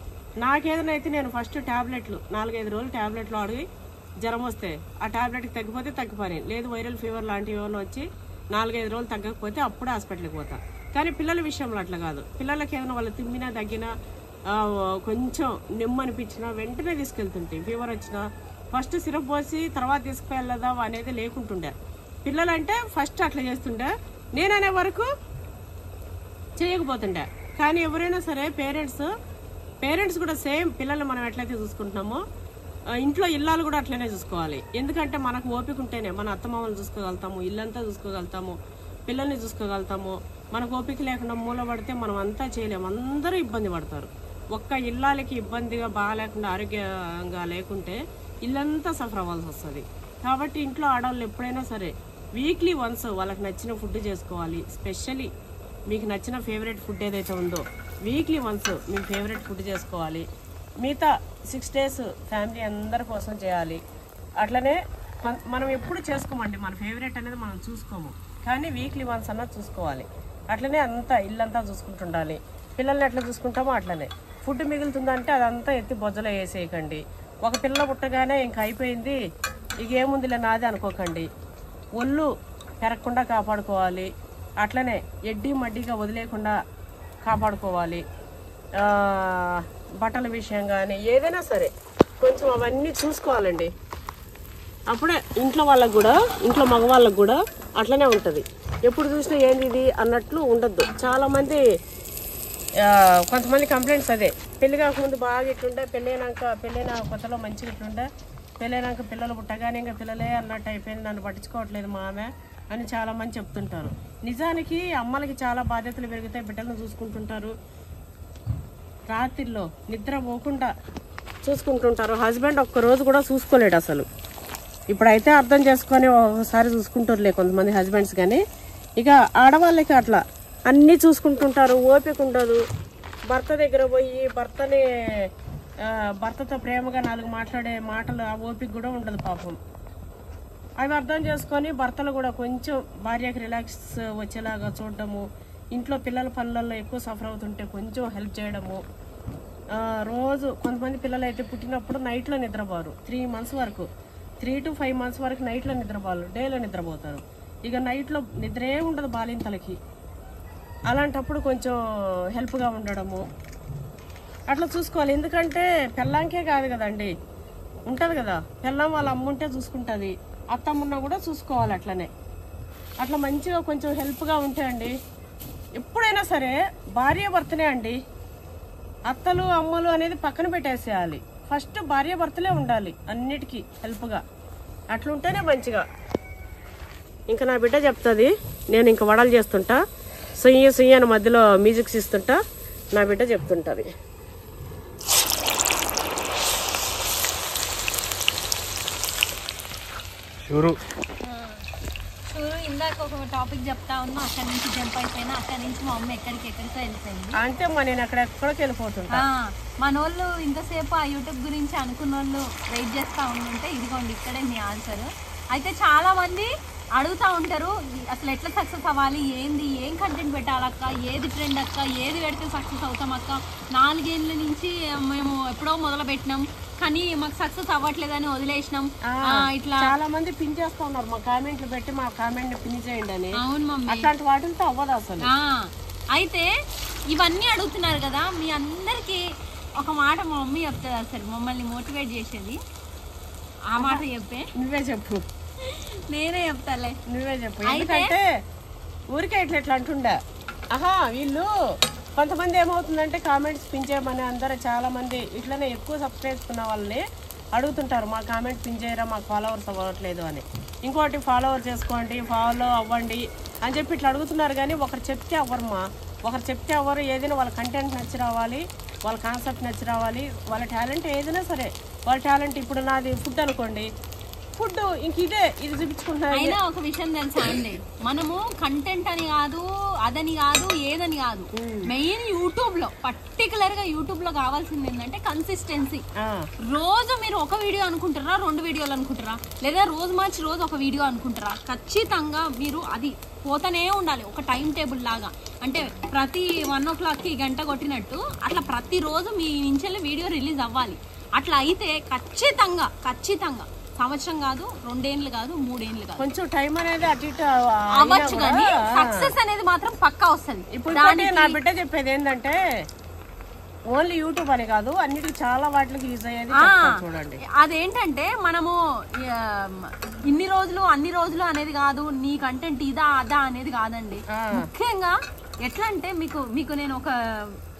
నాకేదైనా అయితే నేను ఫస్ట్ ట్యాబ్లెట్లు 4-5 రోజులు ట్యాబ్లెట్లు ఆడి జ్వరం వస్తే ఆ ట్యాబ్లెట్కి తగ్గిపోతే తగ్గిపోయి, లేదు వైరల్ ఫీవర్ లాంటివి ఏమైనా వచ్చి 4-5 రోజులు తగ్గకపోతే అప్పుడే హాస్పిటల్కి పోతా. కానీ పిల్లల విషయంలో అట్లా కాదు. పిల్లలకి ఏమైనా వాళ్ళు తిమ్మినా తగ్గినా కొంచెం నెమ్ము అనిపించినా వెంటనే తీసుకెళ్తుంటే, ఫీవర్ వచ్చినా ఫస్ట్ సిరప్ పోసి తర్వాత తీసుకువెళ్ళదా అనేది లేకుంటుండే. పిల్లలంటే ఫస్ట్ అట్లా చేస్తుండే, నేననే వరకు చేయకపోతుండే. కానీ ఎవరైనా సరే పేరెంట్స్ కూడా సేమ్ పిల్లల్ని మనం ఎట్లయితే చూసుకుంటున్నామో ఇంట్లో ఇల్లాలు కూడా అట్లనే చూసుకోవాలి. ఎందుకంటే మనకు ఓపిక ఉంటేనే మన అత్తమామలు చూసుకోగలుగుతాము, ఇల్లంతా చూసుకోగలుగుతాము, పిల్లల్ని చూసుకోగలుగుతాము. మనకు ఓపిక లేకుండా మూల పడితే మనం అంతా చేయలేము, అందరూ ఇబ్బంది పడతారు. ఒక్క ఇల్లాలకి ఇబ్బందిగా బాగాలేకుండా ఆరోగ్యంగా లేకుంటే ఇల్లంతా సఫర్ అవ్వాల్సి వస్తుంది. కాబట్టి ఇంట్లో ఆడవాళ్ళు ఎప్పుడైనా సరే వీక్లీ వన్స్ వాళ్ళకి నచ్చిన ఫుడ్ చేసుకోవాలి. స్పెషల్లీ మీకు నచ్చిన ఫేవరెట్ ఫుడ్ ఏదైతే ఉందో వీక్లీ వన్స్ మీ ఫేవరెట్ ఫుడ్ చేసుకోవాలి. మిగతా 6 days ఫ్యామిలీ అందరి కోసం చేయాలి. అట్లనే మనం ఎప్పుడు చేసుకోమండి, మన ఫేవరెట్ అనేది మనం చూసుకోము, కానీ వీక్లీ వన్స్ అన్నది చూసుకోవాలి. అట్లనే అంతా ఇల్లంతా చూసుకుంటుండాలి. పిల్లల్ని ఎట్లా చూసుకుంటామో అట్లనే. ఫుడ్ మిగులుతుందంటే అదంతా ఎత్తి బొజ్జలో వేసేయకండి. ఒక పిల్ల పుట్టగానే ఇంకా అయిపోయింది, ఇక ఏముందిలే నాది అనుకోకండి. ఒళ్ళు పెరగకుండా కాపాడుకోవాలి. అట్లనే ఎడ్డి మడ్డిగా వదిలేకుండా కాపాడుకోవాలి. బట్టల విషయం కానీ ఏదైనా సరే కొంచెం అవన్నీ చూసుకోవాలండి. అప్పుడే ఇంట్లో వాళ్ళకు కూడా, ఇంట్లో మగవాళ్ళకు కూడా అట్లనే ఉంటుంది. ఎప్పుడు చూసినా ఏంది ఇది అన్నట్లు ఉండద్దు. చాలామంది కొంతమంది కంప్లైంట్స్ అదే, పెళ్లి కాకముందు బాగా ఇట్లుండే, పెళ్ళైన కొత్తలో మంచిగా ఇట్లుండే, పెళ్ళైనాక పిల్లలు పుట్టగానే ఇంకా పిల్లలే అన్నట్టు అయిపోయింది, నన్ను పట్టించుకోవట్లేదు మా ఆమె అని చాలామంది చెప్తుంటారు. నిజానికి అమ్మలకి చాలా బాధ్యతలు పెరుగుతాయి, బిడ్డలను చూసుకుంటుంటారు, రాత్రిలో నిద్ర పోకుండా చూసుకుంటుంటారు. హస్బెండ్ ఒక్కరోజు కూడా చూసుకోలేడు అసలు. ఇప్పుడైతే అర్థం చేసుకొని ఒకసారి చూసుకుంటారులే కొంతమంది హస్బెండ్స్. కానీ ఇక ఆడవాళ్ళకి అట్లా అన్నీ చూసుకుంటుంటారు, ఓపిక ఉండదు. భర్త దగ్గర పోయి భర్తతో ప్రేమగా 4 మాట్లాడే మాటలు ఆ ఓపిక కూడా ఉండదు పాపం. అవి అర్థం చేసుకొని భర్తలు కూడా కొంచెం భార్యకి రిలాక్స్ వచ్చేలాగా చూడడము, ఇంట్లో పిల్లల పనులలో ఎక్కువ సఫర్ అవుతుంటే కొంచెం హెల్ప్ చేయడము. రోజు కొంతమంది పిల్లలు అయితే పుట్టినప్పుడు నైట్లో నిద్రపోరు, 3 months వరకు, 3 to 5 months వరకు నైట్లో నిద్రపోరు, డేలో నిద్రపోతారు. ఇక నైట్లో నిద్రే ఉండదు బాలింతలకి. అలాంటప్పుడు కొంచెం హెల్ప్గా ఉండడము అట్లా చూసుకోవాలి. ఎందుకంటే పెళ్ళాంకే కాదు కదండి, ఉంటుంది కదా, పెళ్ళాం వాళ్ళ అమ్మ ఉంటే చూసుకుంటుంది, అత్తమ్మున్నా కూడా చూసుకోవాలి. అట్లా మంచిగా కొంచెం హెల్ప్గా ఉంటే అండి, ఎప్పుడైనా సరే భార్య భర్తనే అండి, అత్తలు అమ్మలు అనేది పక్కన పెట్టేసేయాలి. ఫస్ట్ భార్య భర్తలే ఉండాలి అన్నిటికీ హెల్ప్గా. అట్లుంటేనే మంచిగా. ఇంకా నా బిడ్డ చెప్తుంది, నేను ఇంకా వడలు చేస్తుంటా, సుయ్యి అని మధ్యలో మ్యూజిక్స్ ఇస్తుంటా, నా బిడ్డ చెప్తుంటుంది. ఇందాక ఒక టాపిక్ చెప్తా ఉన్నా, అక్కడి నుంచి జంప్ అయిపోయినా, అక్కడి నుంచి మా అమ్మ ఎక్కడికో వెళ్ళిపోయింది. అంటే నేను ఎక్కడికి వెళ్ళిపోతుంటా. మన వాళ్ళు ఇంతసేపు ఆ యూట్యూబ్ గురించి అనుకున్న వాళ్ళు వెయిట్ చేస్తూ ఉంటుంటే ఇదిగోండి ఇక్కడే మీ ఆన్సర్. అయితే చాలా మంది అడుగుతూ ఉంటారు, అసలు ఎట్లా సక్సెస్ అవ్వాలి, ఏం కంటెంట్ పెట్టాలక్క, ఏది ట్రెండ్ అక్క, ఏది పెడితే సక్సెస్ అవుతాం అక్క, 4 ఏళ్ళ నుంచి మేము ఎప్పుడో మొదలు పెట్టినాం కానీ మాకు సక్సెస్ అవ్వట్లేదని వదిలేసినాం. ఇట్లా చాలా మంది పిన్ చేస్తా ఉన్నారు, మా కామెంట్లు పెట్టి మా కామెంట్ పిన్ చేయండి అని. అవును మమ్మీ, అట్లాంటి వాటితో అవ్వదు అసలు. అయితే ఇవన్నీ అడుగుతున్నారు కదా, మీ అందరికి ఒక మాట మా మమ్మీ చెప్తుంది, అసలు మమ్మల్ని మోటివేట్ చేసేది. ఆ మాట చెప్పే, నువ్వే చెప్పు. నేనే చెప్తాలే, నువ్వే చెప్పు. ఎందుకంటే ఊరికే ఇట్లా అంటుండే ఆహా వీళ్ళు కొంతమంది ఏమవుతుందంటే కామెంట్స్ పిన్ చేయమని అందరూ చాలా మంది ఇట్లనే ఎక్కువ సబ్స్క్రైబ్స్ ఉన్న వాళ్ళని అడుగుతుంటారు, మా కామెంట్ పిన్ చేయరా, మాకు ఫాలోవర్స్ అవ్వట్లేదు అని. ఇంకోటి ఫాలోవర్ చేసుకోండి, ఫాలో అవ్వండి అని చెప్పి ఇట్లా అడుగుతున్నారు. కానీ ఒకరు చెప్తే అవ్వరమ్మా, ఒకరు చెప్తే అవ్వరు. ఏదైనా వాళ్ళ కంటెంట్ నచ్చి రావాలి, వాళ్ళ కాన్సెప్ట్ నచ్చి రావాలి, వాళ్ళ టాలెంట్ ఏదైనా సరే. వాళ్ళ టాలెంట్ ఇప్పుడు నాది ఫుడ్ అనుకోండి, ఫుడ్ ఇంక ఇది చూపించుకుంటున్నారు. అయినా ఒక విషయం తెలుసా అండి, మనము కంటెంట్ అని కాదు, అదని కాదు, ఏదని కాదు, మెయిన్ యూట్యూబ్ లో పర్టికులర్ గా యూట్యూబ్ లో కావాల్సింది ఏంటంటే కన్సిస్టెన్సీ. రోజు మీరు ఒక వీడియో అనుకుంటారా, 2 వీడియోలు అనుకుంటారా, లేదా రోజు మార్చి రోజు ఒక వీడియో అనుకుంటారా? ఖచ్చితంగా మీరు అది పోతూనే ఉండాలి, ఒక టైం టేబుల్ లాగా. అంటే ప్రతి 1 o'clock గంట కొట్టినట్టు అట్లా ప్రతిరోజు మీ నుంచి వీడియో రిలీజ్ అవ్వాలి. అట్లా అయితే ఖచ్చితంగా సంవత్సరం కాదు, 2 ఏళ్ళు కాదు, 3 ఏళ్ళు కాదు, కొంచెం టైం అనేది అటు ఇటు అవ్వచ్చు, కానీ సక్సెస్ అనేది మాత్రం పక్కా వస్తుంది. ఇప్పుడు నా బిడ్డ చెప్పేది ఏంటంటే ఓన్లీ యూట్యూబ్ అని కాదు, అన్నిటికి చాలా వాటికి యూజ్ అయ్యేది చూడండి. అదేంటంటే మనము అన్ని రోజులు అనేది కాదు, నీ కంటెంట్ ఇదా అదా అనేది కాదండి. ముఖ్యంగా ఎట్లా అంటే మీకు నేను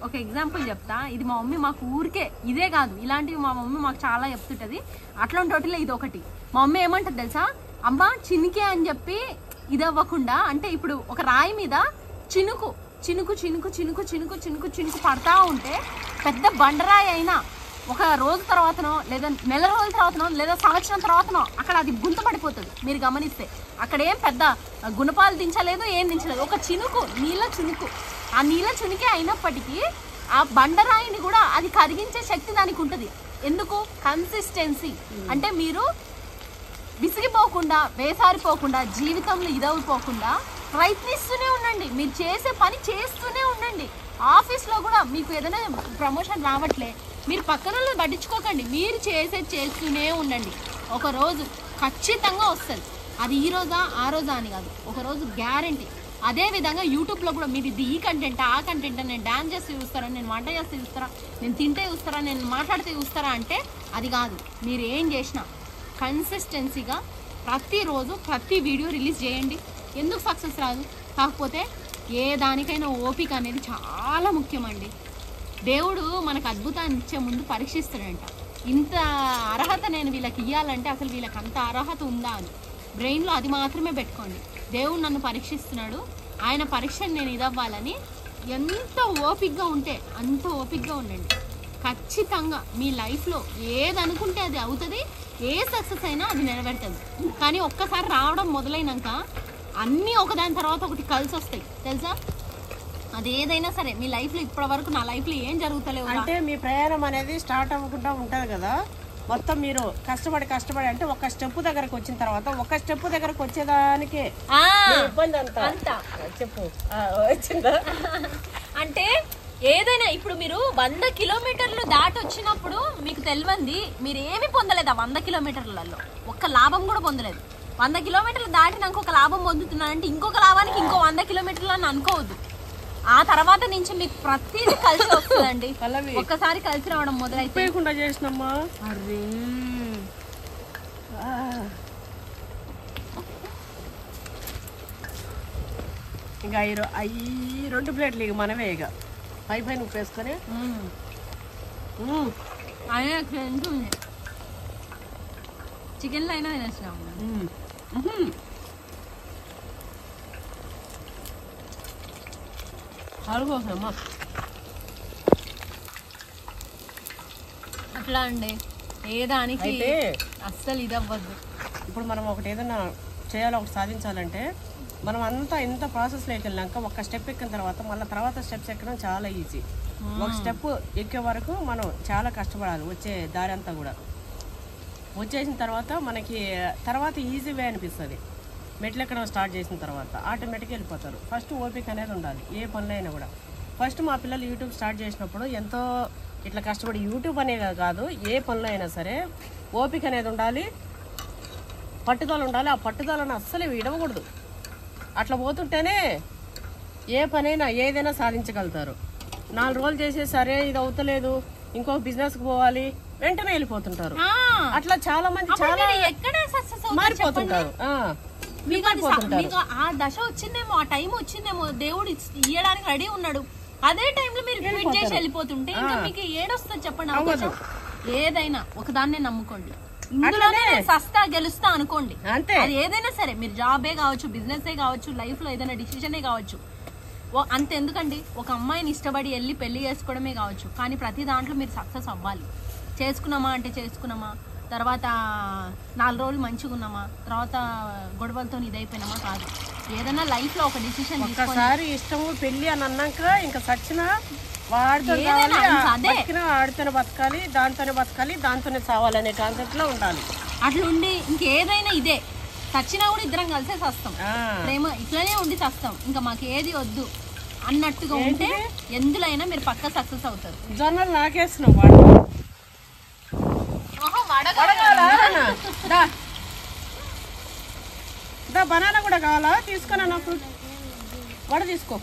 ఒక ఎగ్జాంపుల్ చెప్తా. ఇది మా మమ్మీ మాకు ఊరికే ఇదే కాదు, ఇలాంటివి మా మమ్మీ మాకు చాలా చెప్తుంటది. అట్లాంటి వాటిలో ఇది ఒకటి. మా మమ్మీ ఏమంటది తెలుసా, అమ్మ చినికే అని చెప్పి ఇది అవ్వకుండా, అంటే ఇప్పుడు ఒక రాయి మీద చినుకు చినుకు చినుకు చినుకు చినుకు చినుకు చినుకు పడతా ఉంటే పెద్ద బండరాయి అయినా ఒక రోజు తర్వాతనో, లేదా నెల రోజుల తర్వాతనో, లేదా సంవత్సరం తర్వాతనో అక్కడ అది గుంత పడిపోతుంది. మీరు గమనిస్తే అక్కడ ఏం పెద్ద గుణపాలు దించలేదు, ఏం దించలేదు, ఒక చినుకు, నీళ్ళ చినుకు. ఆ నీళ్ళ చునికే అయినప్పటికీ ఆ బండరాయిని కూడా అది కరిగించే శక్తి దానికి ఉంటుంది. ఎందుకు? కన్సిస్టెన్సీ. అంటే మీరు విసిగిపోకుండా, వేసారిపోకుండా, జీవితంలో ఇదైపోకుండా ప్రయత్నిస్తూనే ఉండండి. మీరు చేసే పని చేస్తూనే ఉండండి. ఆఫీస్లో కూడా మీకు ఏదైనా ప్రమోషన్ రావట్లే, మీరు పక్కన పట్టించుకోకండి, మీరు చేస్తూనే ఉండండి. ఒక రోజు ఖచ్చితంగా వస్తుంది. అది ఈ రోజా ఆ రోజా అని కాదు, ఒక రోజు గ్యారంటీ. అదే విధంగా యూట్యూబ్లో కూడా మీరు ఇది ఈ కంటెంట్ ఆ కంటెంట్, నేను డాన్స్ చేస్తే చూస్తారా, నేను వంట చేస్తే చూస్తారా, నేను తింటే చూస్తారా, నేను మాట్లాడితే చూస్తారా అంటే అది కాదు. మీరు ఏం చేసినా కన్సిస్టెన్సీగా ప్రతిరోజు ప్రతి వీడియో రిలీజ్ చేయండి. ఎందుకు సక్సెస్ రాదు? కాకపోతే ఏ దానికైనా ఓపిక అనేది చాలా ముఖ్యమండి. దేవుడు మనకు అద్భుతాన్ని ఇచ్చే ముందు పరీక్షిస్తాడంట. ఇంత అర్హత నేను వీళ్ళకి ఇవ్వాలంటే అసలు వీళ్ళకి అంత అర్హత ఉందా అని బ్రెయిన్లో అది మాత్రమే పెట్టుకోండి. దేవుడు నన్ను పరీక్షిస్తున్నాడు, ఆయన పరీక్షను నేను ఇదవ్వాలని ఎంత ఓపికగా ఉంటే అంత ఓపికగా ఉండండి. ఖచ్చితంగా మీ లైఫ్లో ఏది అనుకుంటే అది అవుతుంది, ఏ సక్సెస్ అయినా అది నెరవేరుతుంది. కానీ ఒక్కసారి రావడం మొదలైనాక అన్నీ ఒకదాని తర్వాత ఒకటి కలిసి వస్తాయి తెలుసా. అది ఏదైనా సరే మీ లైఫ్లో ఇప్పటి వరకు నా లైఫ్లో ఏం జరుగుతలేవు అంటే మీ ప్రయాణం అనేది స్టార్ట్ అవ్వకుండా ఉంటుంది కదా. మొత్తం మీరు కష్టపడి అంటే ఒక స్టెప్ దగ్గరకు వచ్చిన తర్వాత ఒక స్టెప్ దగ్గరకు వచ్చేదానికే ఇబ్బంది అంతా చెప్పు వచ్చిందా. అంటే ఏదైనా ఇప్పుడు మీరు 100 కిలోమీటర్లు దాటి వచ్చినప్పుడు మీకు తెలియంది మీరు ఏమి పొందలేదు. ఆ 100 కిలోమీటర్లలో ఒక్క లాభం కూడా పొందలేదు. 100 కిలోమీటర్లు దాటినాక ఒక లాభం పొందుతున్నానంటే ఇంకొక లాభానికి ఇంకో 100 కిలోమీటర్లు అని అనుకోవద్దు. ఆ తర్వాత నుంచి మీకు ప్రతిదీ కలిసి వస్తుందండి. ఒక్కసారి కలిసి రావడం మొదలైతే చేసినమ్మా. అరే ఇంకా 2 ప్లేట్లు ఇక మనమే ఇక పైన ఉప్పు వేసుకొని చికెన్లో అయినా తినేసినాము. అడుగుమా అట్లా అండి, ఏ దానికి అస్సలు ఇది అవ్వద్దు. ఇప్పుడు మనం ఒకటి ఏదైనా చేయాలి, ఒకటి సాధించాలంటే మనం అంతా ఎంత ప్రాసెస్లోకి వెళ్ళాక ఒక స్టెప్ ఎక్కిన తర్వాత మళ్ళీ తర్వాత స్టెప్స్ ఎక్కడం చాలా ఈజీ. ఒక స్టెప్ ఎక్కే వరకు మనం చాలా కష్టపడాలి. వచ్చే దారి అంతా కూడా వచ్చేసిన తర్వాత మనకి తర్వాత ఈజీ వే అనిపిస్తుంది. మెట్లు ఎక్కడం స్టార్ట్ చేసిన తర్వాత ఆటోమేటిక్గా వెళ్ళిపోతారు. ఫస్ట్ ఓపిక అనేది ఉండాలి ఏ పనులైనా కూడా. ఫస్ట్ మా పిల్లలు యూట్యూబ్ స్టార్ట్ చేసినప్పుడు ఎంతో ఇట్లా కష్టపడి, యూట్యూబ్ అనేది కాదు ఏ పనులు అయినా సరే ఓపిక అనేది ఉండాలి, పట్టుదల ఉండాలి. ఆ పట్టుదలను అస్సలు విడవకూడదు. అట్లా పోతుంటేనే ఏ పనైనా ఏదైనా సాధించగలుగుతారు. 4 రోజులు చేసే సరే ఇది అవుతలేదు ఇంకో బిజినెస్కి పోవాలి వెంటనే వెళ్ళిపోతుంటారు. అట్లా చాలా మంది చాలా మారిపోతుంటారు. మీకు ఆ దశ వచ్చిందేమో, ఆ టైం వచ్చిందేమో, దేవుడు ఇయ్యడానికి రెడీ ఉన్నాడు. అదే టైంలో మీరు క్విట్ చేసి వెళ్ళిపోతుంటే ఇంకా మీకు ఏడొస్తుంది చెప్పండి అవకాశం? ఏదైనా ఒకదాన్నే నమ్ముకోండి, ఇందులోనే సస్తా గెలుస్తా అనుకోండి. అది ఏదైనా సరే, మీరు జాబే కావచ్చు, బిజినెస్ కావచ్చు, లైఫ్ లో ఏదైనా డిసిజనే కావచ్చు. అంతెందుకండి, ఒక అమ్మాయిని ఇష్టపడి వెళ్ళి పెళ్లి చేసుకోవడమే కావచ్చు, కానీ ప్రతి దాంట్లో మీరు సక్సెస్ అవ్వాలి. చేసుకున్నామా అంటే చేసుకున్నామా, తర్వాత 4 రోజులు మంచిగా ఉన్నామా, తర్వాత గొడవలతో ఇదైపోయినామా కాదు. ఏదైనా లైఫ్ లో ఒక డిసిషన్ ఒకసారి ఇష్టము పెళ్లి అని అన్నాక ఇంకా సచ్చిన ఆడితోనే బతకాలి, దాంతోనే బతకాలి, దాంతోనే చావాలి అనే కాన్సెప్ట్ లో ఉండాలి. అట్లుండి ఇంకేదైనా ఇదే, చచ్చినా కూడా ఇద్దరం కలిసే చస్తాం. ప్రేమ ఇట్లనే ఉండి చస్తాం, ఇంకా మాకు ఏది వద్దు అన్నట్టుగా ఉంటే ఎందులో అయినా మీరు పక్క సక్సెస్ అవుతారు. జొన్నలు నాకేస్తున్నావు బనానా కూడా కావాలా? తీసుకున్నా నాకు వడ తీసుకో.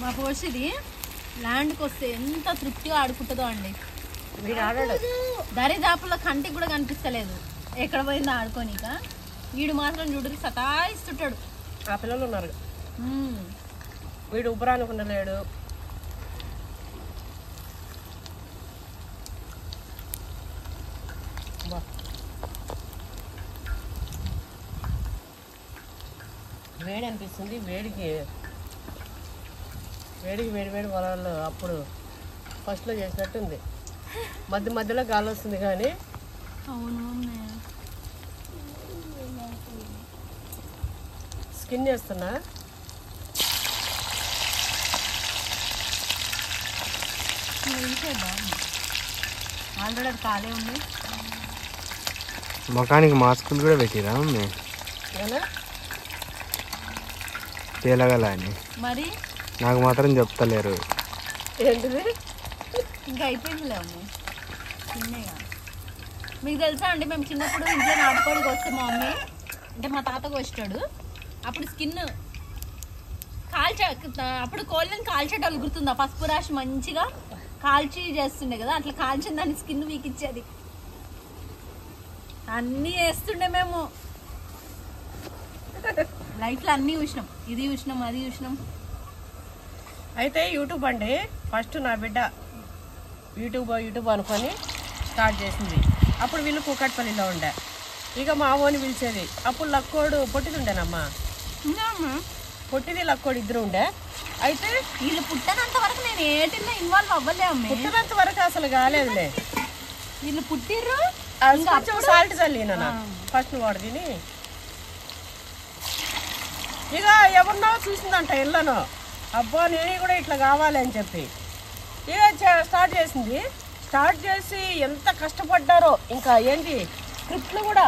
మా పోషిది ల్యాండ్కి వస్తే ఎంత తృప్తిగా ఆడుకుంటుందో అండి. వీడు ఆడాడు, దరిదాపుల్లో కంటికి కూడా కనిపిస్తలేదు ఎక్కడ పోయిందో ఆడుకోనిక. వీడు మాత్రం చూడు సతాయిస్తుంటాడు. ఆ పిల్లలు ఉన్నారు, వీడు ఉబ్బరానుకుండలేడు. వేడి అనిపిస్తుంది, వేడికి వేడి వేడి పొలాల్లో అప్పుడు ఫస్ట్లో చేసినట్టుంది. మధ్య మధ్యలో గాలి వస్తుంది కానీ. స్కిన్ చేస్తున్నా. ఆల్రెడీ అది కాలే ఉంది. ముఖానికి మాస్కులు కూడా పెట్టిరా తేలగల అని, మరి నాకు మాత్రం చెప్తలేరు. ఏంటిది ఇంకా అయిపోయిందిలే అమ్మ, చిన్నగా. మీకు తెలుసా అండి, మేము చిన్నప్పుడు ఇంట్లో నాటుకోడికి వస్తే మా మమ్మీ అంటే మా తాత కోసాడు. అప్పుడు స్కిన్ అప్పుడు కోళ్ళని కాల్చేటోళ్ళు గుర్తుందా? పసుపు రాసి మంచిగా కాల్చి చేస్తుండే కదా, అట్లా కాల్చిన దాన్ని స్కిన్ వీకిచ్చేది. అన్నీ వేస్తుండే మేము. లైఫ్లో అన్నీ చూసినాం, ఇది చూసినాం, అది చూసినాం. అయితే యూట్యూబ్ అండి, ఫస్ట్ నా బిడ్డ యూట్యూబ్ అనుకొని స్టార్ట్ చేసింది. అప్పుడు వీళ్ళు కూకట్పల్లిలో ఉండే, ఇక మా ఓని పిలిచేది. అప్పుడు లక్కోడు పొట్టిది ఉండేనమ్మా, పొట్టిది లక్కోడు ఇద్దరు ఉండే. అయితే వీళ్ళు పుట్టినంత వరకు నేను ఏటిల్లో ఇన్వాల్వ్ అవ్వలే. పుట్టినంత వరకు అసలు కాలేదులే. వీళ్ళు పుట్టిర్రు కొంచెం సాల్ట్ చల్లిన ఫస్ట్ వాడు తిని. ఇక ఎవరినో చూసిందంట ఇళ్ళను, అబ్బా నేను కూడా ఇట్లా కావాలి అని చెప్పి ఇక స్టార్ట్ చేసింది. స్టార్ట్ చేసి ఎంత కష్టపడ్డారో. ఇంకా ఏంటి స్క్రిప్ట్లు కూడా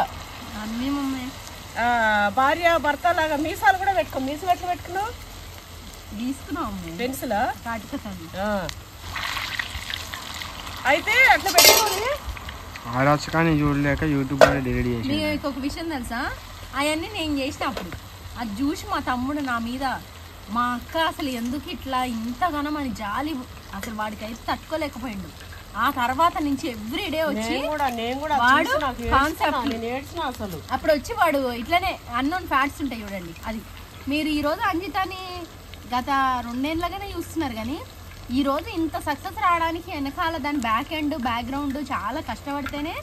అన్నీ మమ్మీ, భార్య భర్త లాగా మీసాలు కూడా మీసాలు ఎట్లా పెట్టుకున్నావు? తీసుకున్నావు పెన్సిలా? అయితే అట్లా పెట్టుకోండి. ఆరాచకాన్ని చూడలేక యూట్యూబ్ డిలీట్ చేసి. మీకు ఒక విషయం తెలుసా, అవన్నీ నేను చేసిన అప్పుడు అది చూసి మా తమ్ముడు నా మీద, మా అక్క అసలు ఎందుకు ఇట్లా ఇంతగానో అని జాలి, అసలు వాడికి అయితే తట్టుకోలేకపోయిండు. ఆ తర్వాత నుంచి ఎవ్రీడే వచ్చి వాడు కాన్సెప్ట్ అప్పుడు వచ్చి వాడు ఇట్లనే అన్నోన్ ఫ్యాట్స్ ఉంటాయి చూడండి, అది మీరు ఈరోజు అంజితాని గత 2 ఏళ్ళగానే చూస్తున్నారు, కానీ ఈరోజు ఇంత సక్సెస్ రావడానికి వెనకాల దాని బ్యాక్గ్రౌండ్ చాలా కష్టపడితేనే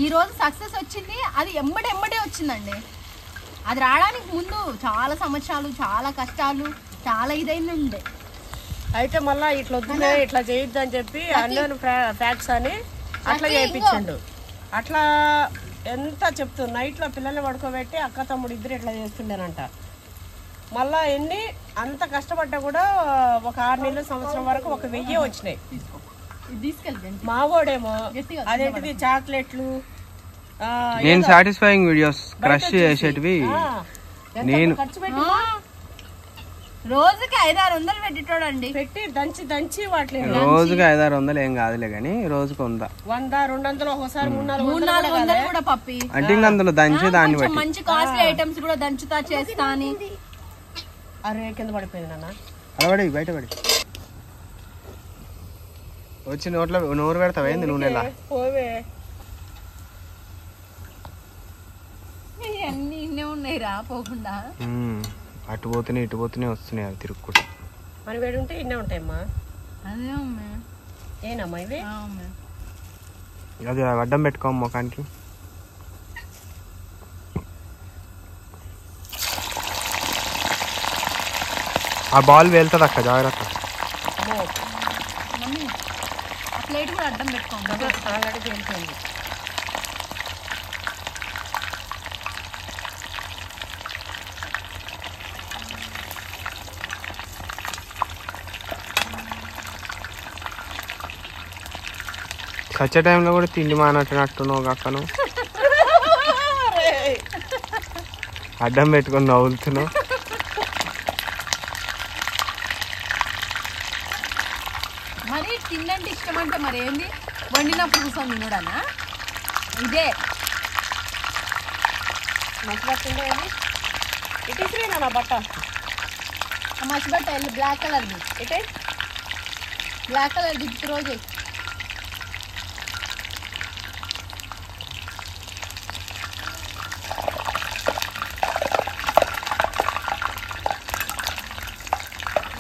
ఈరోజు సక్సెస్ వచ్చింది. అది ఎంబడే వచ్చిందండి. అది రావడానికి ముందు చాలా సంవత్సరాలు, చాలా కష్టాలు, చాలా ఇదైనా ఉండే. అయితే మళ్ళా ఇట్లా వద్దులే, ఇట్లా చేయొద్దు అని చెప్పి అన్నోన్ ఫ్యాక్ట్స్ అని అట్లా చేయించండు. అట్లా ఎంత చెప్తూ నైట్లో పిల్లల్ని పడుకోబెట్టి అక్క తమ్ముడు ఇద్దరు ఇట్లా చేస్తుండేనంట. మళ్ళా ఎన్ని అంత కష్టపడ్డా కూడా ఒక 6 నెలల సంవత్సరం వరకు 1000 వచ్చినాయి. మావోడేమో అదేంటిది చాక్లెట్లు, నేను సాటిస్ఫైయింగ్ వీడియోస్ క్రష్ చేసేటివి నేను ఖర్చు పెట్టి రోజుకి 500-600 పెట్టేటోడండి. పెట్టి దంచి వాటిని రోజుకి 500-600 ఏం కాదులే కానీ రోజుకి 100-200 ఒకసారి 300-400 కూడా పప్పి. అంటే ఇంకా అందులో దంచే దాన్ని బట్టి మంచి కాస్ట్లీ ఐటమ్స్ కూడా దంచుతా చేస్తా అని. అరే కింద పడిపోయింది నాన్న, అలవాడి బయటపడి వచ్చి నోరు పెడతావేంది నూనెలా? పోవే అన్ని ఉన్నాయి రా పోకుండా. అటు పోతూనే ఇటు పోతూనే వస్తున్నాయి అవి తిరుక్కుంటా. మన వేడి ఉంటే ఇన్నే ఉంటాయమ్మా. అదే అమ్మే. ఏనమ్మా ఇవి? అది అడ్డం పెట్టుకోం ముఖానికి. ఆ బాల్ వెళ్తుంది అక్క, జాగ్రత్త. మమ్మీ ఆ ప్లేట్ కూడా అడ్డం పెట్టుకోండి. ఆల్రెడీ పేలిపోయింది. సచ్చే టైంలో కూడా తిండి మానట్టునట్టున్నావు అక్కను. అడ్డం పెట్టుకొని నవ్వులుతున్నావు. మరి తిండంటే ఇష్టం అంటే మరి ఏంది? వండినప్పుడు కూర్చొని తినడానా? ఇదే మర్చిపోతుండే అది. ఇటు ఇసిరేనా నా బట్ట? మసిబట్ట వెళ్ళి బ్లాక్ కలర్ది. ఇటే బ్లాక్ కలర్ దిప్పు రోజు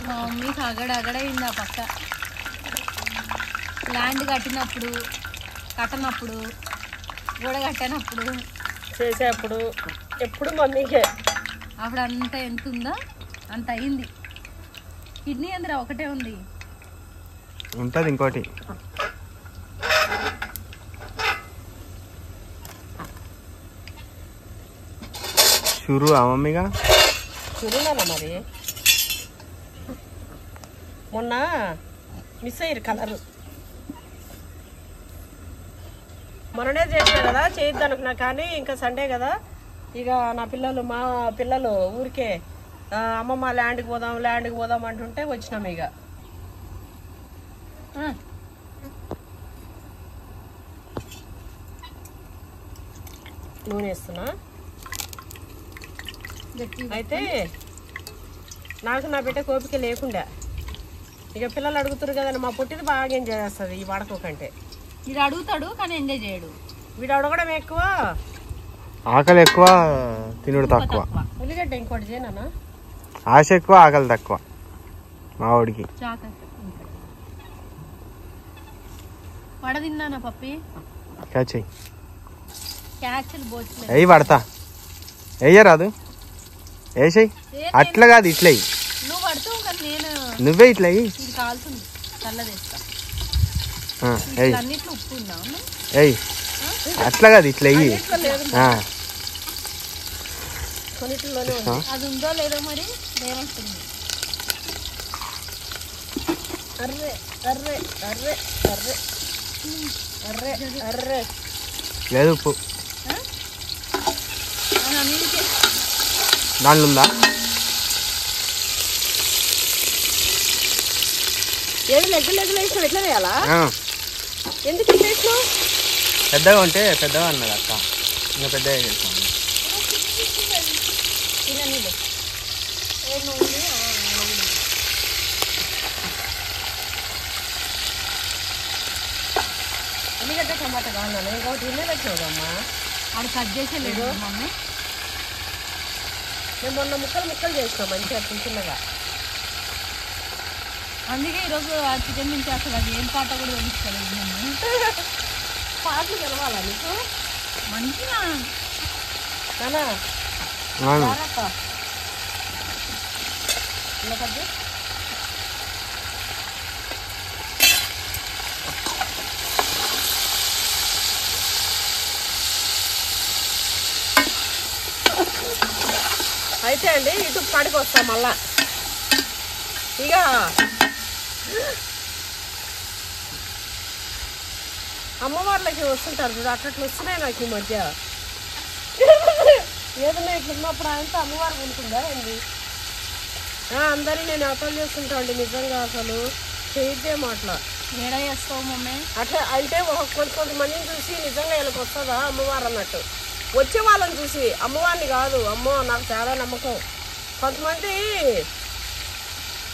మా మమ్మీకి అగడగడైంది ఆ పక్క. ల్యాండ్ కట్టినప్పుడు గోడ కట్టినప్పుడు చేసేప్పుడు ఎప్పుడు మమ్మీకే. అప్పుడు అంత ఎంత ఉందో అంత అయింది. కిడ్నీ అందరూ ఒకటే ఉంది. ఉంటుంది ఇంకోటి. షురు మమ్మీగా చూరున్నానా మరి? మొన్న మిస్ అయ్యారు కలరు. మొన్ననే చేసినా కదా చేయొద్దు అనుకున్నా, కానీ ఇంకా సండే కదా ఇక మా పిల్లలు ఊరికే అమ్మమ్మ ల్యాండ్కి పోదాం అంటుంటే వచ్చినాం. ఇక నూనె వేస్తున్నా. అయితే నాకు నా బిడ్డ కోపిక లేకుండా ఇక పిల్లలు అడుగుతారు కదండి. మా పుట్టిది బాగా ఎంజాయ్ చేస్తుంది ఈ వాడకోకంటే. వీడు అడుగుతాడు కానీ ఎంజాయ్ చేయడు. వీడు అడగడం ఎక్కువ, ఆకలి ఎక్కువ, తినుడు తక్కువ. ఉల్లిగడ్డ ఇంకోటి చేయనా? ఆశ ఎక్కువ, ఆకలి తక్కువ మా వాడికి. వడ తిన్నానా పప్పి? క్యాచ్ క్యాచ్లు బోచలేదు. అయ్యి పడతా వెయ్యరాదు, వేసేయి. అట్లా కాదు ఇట్లా నువ్వు పడుతూ కానీ నేను నువ్వే ఇట్లా అయ్యి. ఇది కాలుతుంది చల్లదేస్తా. అన్నిట్లో ఉప్పు ఉందా? ఎయ్ అట్లా కాదు ఇట్లా అయ్యి. అది ఉందో లేదో మరి వేరేస్తుంది. అర్రే అర్రే అర్రే అర్రే అర్రే అర్రే లేదు ఉప్పు దాంట్లో ఉందా? ఏది లెగ్గులు వేసినావు? ఎట్లా వేయాలా? ఎందుకు ఇట్లా వేసినావు? పెద్దగా ఉంటే పెద్దగా అన్నది అక్క, ఇంకా పెద్దగా చేస్తాను. ఉల్లిగడ్డ టమాటా కావాలన్నా ఇంకోటి ఇల్లే వచ్చావుదమ్మా. అది కట్ చేసేలేదు మమ్మీ. మేము మొన్న ముక్కలు చేసినాం మంచిగా చిన్నగా. అందుకే ఈరోజు ఆ చికెన్ నుంచి అసలు అది ఏం పాట కూడా తెలుసుకోలేదు మమ్మీ. పాటలు తెలవాలా నీకు మంచిగా? అయితే అండి ఇటు కాడికి వస్తాం మళ్ళా. ఇక అమ్మవార్లకి వస్తుంటారు చూడు, అట్లా వస్తున్నాయి నాకు ఈ మధ్య. ఏదన్నా ఇట్లా ఉన్నప్పుడు ఆయనతో అమ్మవారు ఉంటుందా ఏంది? అందరినీ నేను అర్థం చేసుకుంటా అండి నిజంగా. అసలు చేయద్దే మాటల ఏడా చేస్తావు మమ్మీ? అట్లా అంటే కొంతమందిని చూసి నిజంగా వీళ్ళకి వస్తుందా అమ్మవారు అన్నట్టు. వచ్చే వాళ్ళని చూసి అమ్మవారిని కాదు. అమ్మో నాకు చాలా నమ్మకం. కొంతమంది